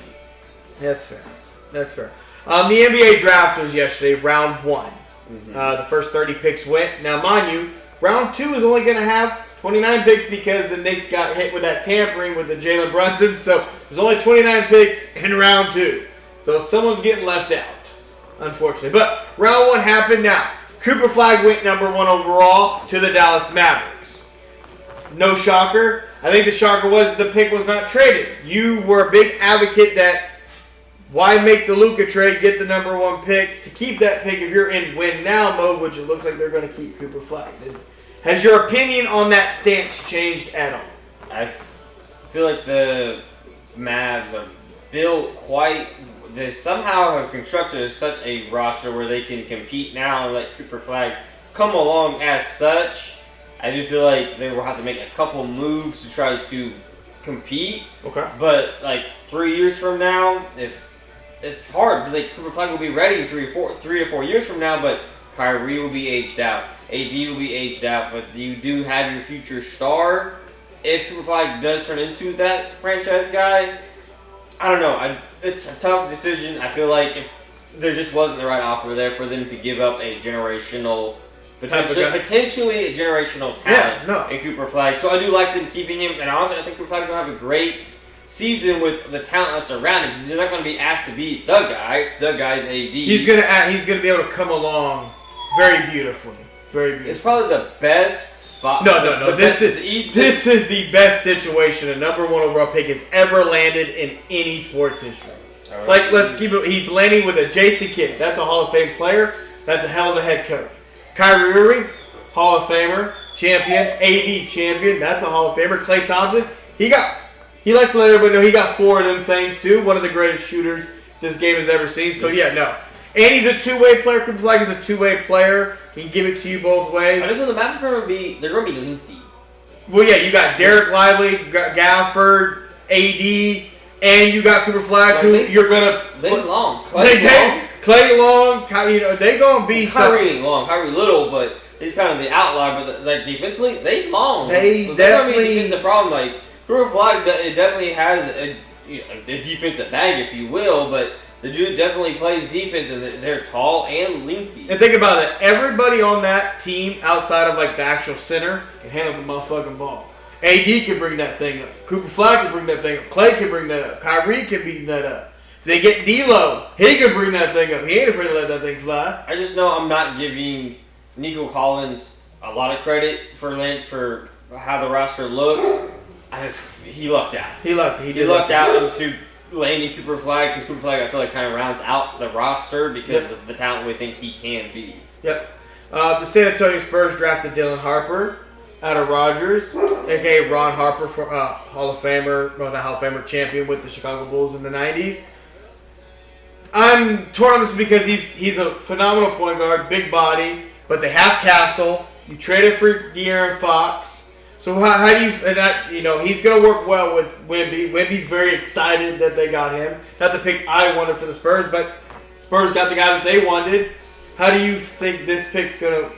That's fair. The NBA draft was yesterday, round 1. Mm-hmm. The first 30 picks went. Now, mind you, round 2 is only going to have 29 picks because the Knicks got hit with that tampering with the Jalen Brunson. So there's only 29 picks in round 2. So someone's getting left out, unfortunately. But round 1 happened now. Cooper Flag went number 1 overall to the Dallas Mavericks. No shocker. I think the shocker was the pick was not traded. You were a big advocate that why make the Luka trade, get the number 1 pick to keep that pick if you're in win now mode, which it looks like they're going to keep Cooper Flag. Has your opinion on that stance changed at all? I feel like the Mavs are built they somehow have constructed such a roster where they can compete now and let Cooper Flag come along as such. I do feel like they will have to make a couple moves to try to compete. Okay. But 3 years from now, if it's hard because Cooper Flag will be ready 3 or 4 years from now, but Kyrie will be aged out, AD will be aged out, but you do have your future star. If Cooper Flag does turn into that franchise guy, I don't know. It's a tough decision. I feel like if there just wasn't the right offer there for them to give up a generational, potentially a generational talent in Cooper Flag. So I do like them keeping him, and honestly, I think Cooper Flag's going to have a great season with the talent that's around him because he's not going to be asked to be the guy. The guy's AD. He's going to be able to come along very beautifully. Very beautiful. It's probably the best spot. No. This is the best situation a number 1 overall pick has ever landed in any sports history. Like, let's keep it. He's landing with a Jason Kidd. That's a Hall of Fame player. That's a hell of a head coach. Kyrie Irving, Hall of Famer, champion. AD, champion. That's a Hall of Famer. Klay Thompson, he likes to let everybody know he got 4 of them things too. One of the greatest shooters this game has ever seen. So yeah, no. And he's a two-way player. Cooper Flag is a two-way player. He can give it to you both ways. I just know the matches are they're going to be lengthy. Well, yeah, you got Derek Lively, Gafford, AD, and you got Cooper Flag, you're going to... They long. Clay Long, they going to be... Kyrie ain't long. Kyrie little, but he's kind of the outlier. But like defensively, they long. They definitely... That's a defensive problem. Like, Cooper Flag, it definitely has a defensive bag, if you will, but... The dude definitely plays defense, and they're tall and lengthy. And think about it. Everybody on that team, outside of like the actual center, can handle the motherfucking ball. AD can bring that thing up. Cooper Flag can bring that thing up. Clay can bring that up. Kyrie can beat that up. If they get D'Lo, he can bring that thing up. He ain't afraid to let that thing fly. I just know I'm not giving Nico Collins a lot of credit for how the roster looks. He lucked out. He lucked out into landing Cooper Flag, because Cooper Flag, I feel like, kind of rounds out the roster because of the talent we think he can be. Yep. The San Antonio Spurs drafted Dylan Harper out of Rogers, a.k.a. Ron Harper, for Hall of Famer, not Hall of Famer, champion with the Chicago Bulls in the 90s. I'm torn on this because he's a phenomenal point guard, big body, but they have Castle. You traded for De'Aaron Fox. So how do you, he's going to work well with Wemby. Wemby's very excited that they got him. Not the pick I wanted for the Spurs, but Spurs got the guy that they wanted. How do you think this pick's going to,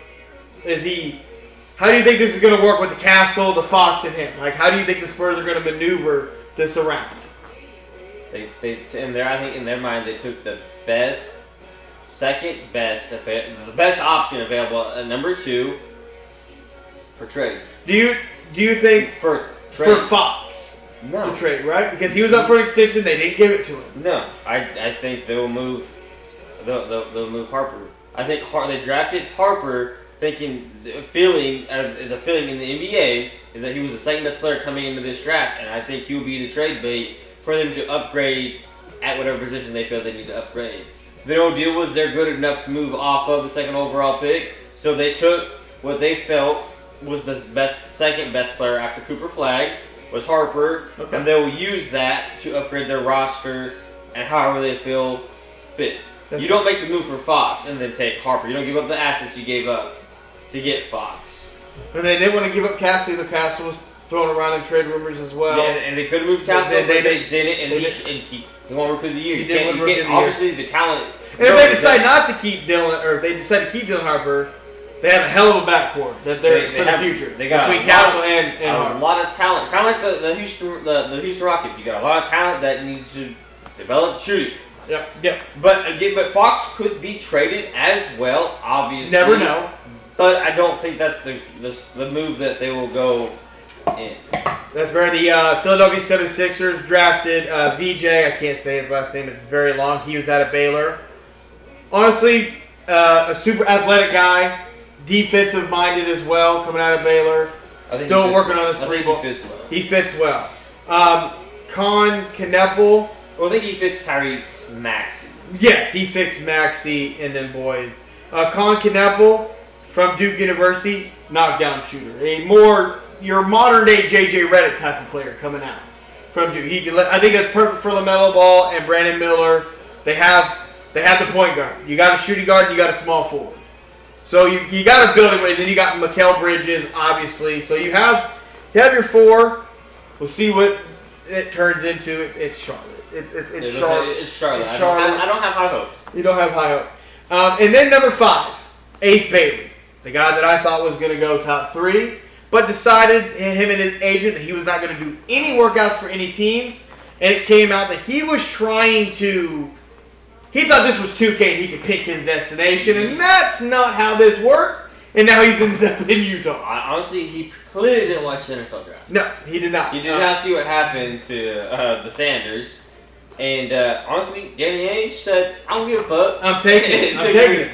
how do you think this is going to work with the Castle, the Fox, and him? Like, how do you think the Spurs are going to maneuver this around? I think in their mind, they took the best, the best option available at number 2 for trade. Do you think for Fox to trade, right? Because he was up for an extension, they didn't give it to him. No, I think they'll move. They'll move Harper. I think they drafted Harper thinking the feeling in the NBA is that he was the second best player coming into this draft, and I think he'll be the trade bait for them to upgrade at whatever position they feel they need to upgrade. The no deal was they're good enough to move off of the second overall pick, so they took what they felt was the second best player after Cooper Flag was Harper, and they'll use that to upgrade their roster and however they feel fit. You don't make the move for Fox and then take Harper. You don't give up the assets you gave up to get Fox. And they didn't want to give up Castle. The Castle was thrown around in trade rumors as well. Yeah, and they could have moved Castle, but they didn't. And he won Rookie of the Year. Obviously, the talent. And if they decide not to keep Dylan, or if they decide to keep Dylan Harper, they have a hell of a backcourt that they're for the future. They got between Castle and a lot of talent, kind of like the Houston Rockets. You got a lot of talent that needs to develop shooting. Yep. But Fox could be traded as well. Obviously, never know. But I don't think that's the move that they will go in. That's where the Philadelphia 76ers drafted VJ. I can't say his last name. It's very long. He was out of Baylor. Honestly, a super athletic guy. Defensive minded as well, coming out of Baylor. Still working on his three ball. He fits well. Con Kneppel. Well, I think he fits Tyrese Maxey. Yes, he fits Maxey and then boys. Con Kneppel from Duke University, knockdown shooter. Your modern day JJ Redick type of player coming out from Duke. I think that's perfect for LaMelo Ball and Brandon Miller. They have the point guard. You got a shooting guard and you got a small forward. So you got to build it with. Then you got Mikal Bridges, obviously. So you have your 4. We'll see what it turns into. It's Charlotte. It's Charlotte. I don't have high hopes. You don't have high hopes. And then number 5, Ace Bailey, the guy that I thought was going to go top 3, but decided him and his agent that he was not going to do any workouts for any teams. and it came out that he was trying to. He thought this was 2K and he could pick his destination, and that's not how this works. And now he's ended up in Utah. Honestly, he clearly didn't watch the NFL draft. No, he did not. He did not see what happened to the Sanders. And honestly, Danny Ainge said, "I don't give a fuck. I'm taking it.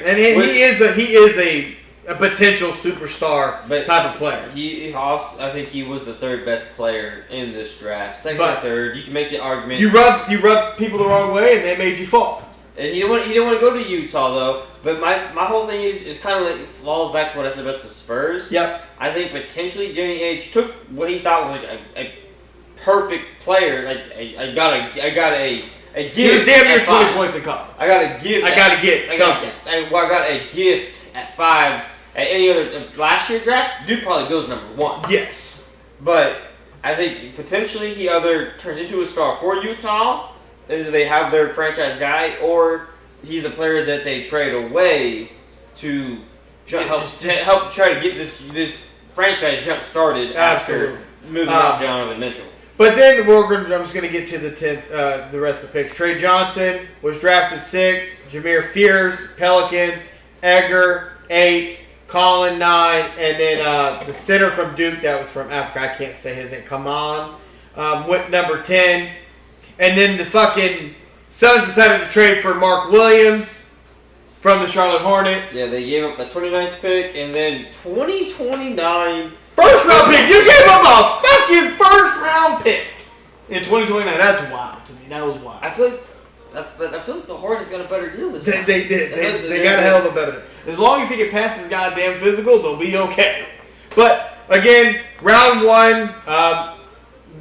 And he is a potential superstar type of player. He also, I think he was the third best player in this draft. Second or third, you can make the argument. You rubbed people the wrong way, and they made you fall. And he didn't want to go to Utah though. But my whole thing is kind of like falls back to what I said about the Spurs. Yep. I think potentially Danny Ainge took what he thought was like a perfect player. Like I got a gift. He was damn near 20 points in college. I got a gift. I got a gift at 5. At any other last year draft, dude probably goes number 1. Yes. But I think potentially he either turns into a star for Utah, as they have their franchise guy, or he's a player that they trade away to help try to get this franchise jump started after moving off Donovan Mitchell. But then I'm just going to get to the rest of the picks. Trey Johnson was drafted 6. Jameer Fears, Pelicans. Edgar, 8. Colin, 9. And then the center from Duke, that was from Africa. I can't say his name. Come on. Went number 10. And then the fucking Suns decided to trade for Mark Williams from the Charlotte Hornets. Yeah, they gave up the 29th pick and then 2029. First round pick. You gave up a fucking first round pick in 2029. That's wild to me. That was wild. I feel like the Hornets got a better deal this time. They did. They got a hell of a better deal. As long as he can pass his goddamn physical, they'll be okay. But again, round 1.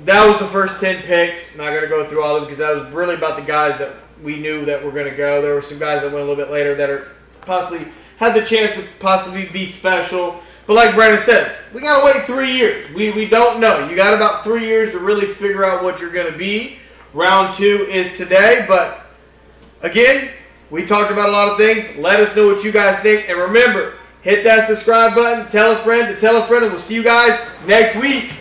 That was the first 10 picks. I'm not going to go through all of them because that was really about the guys that we knew that were going to go. There were some guys that went a little bit later that are possibly had the chance to possibly be special. But like Brandon said, we got to wait 3 years. We don't know. You got about 3 years to really figure out what you're going to be. Round 2 is today. But again, we talked about a lot of things. Let us know what you guys think. And remember, hit that subscribe button. Tell a friend to tell a friend. And we'll see you guys next week.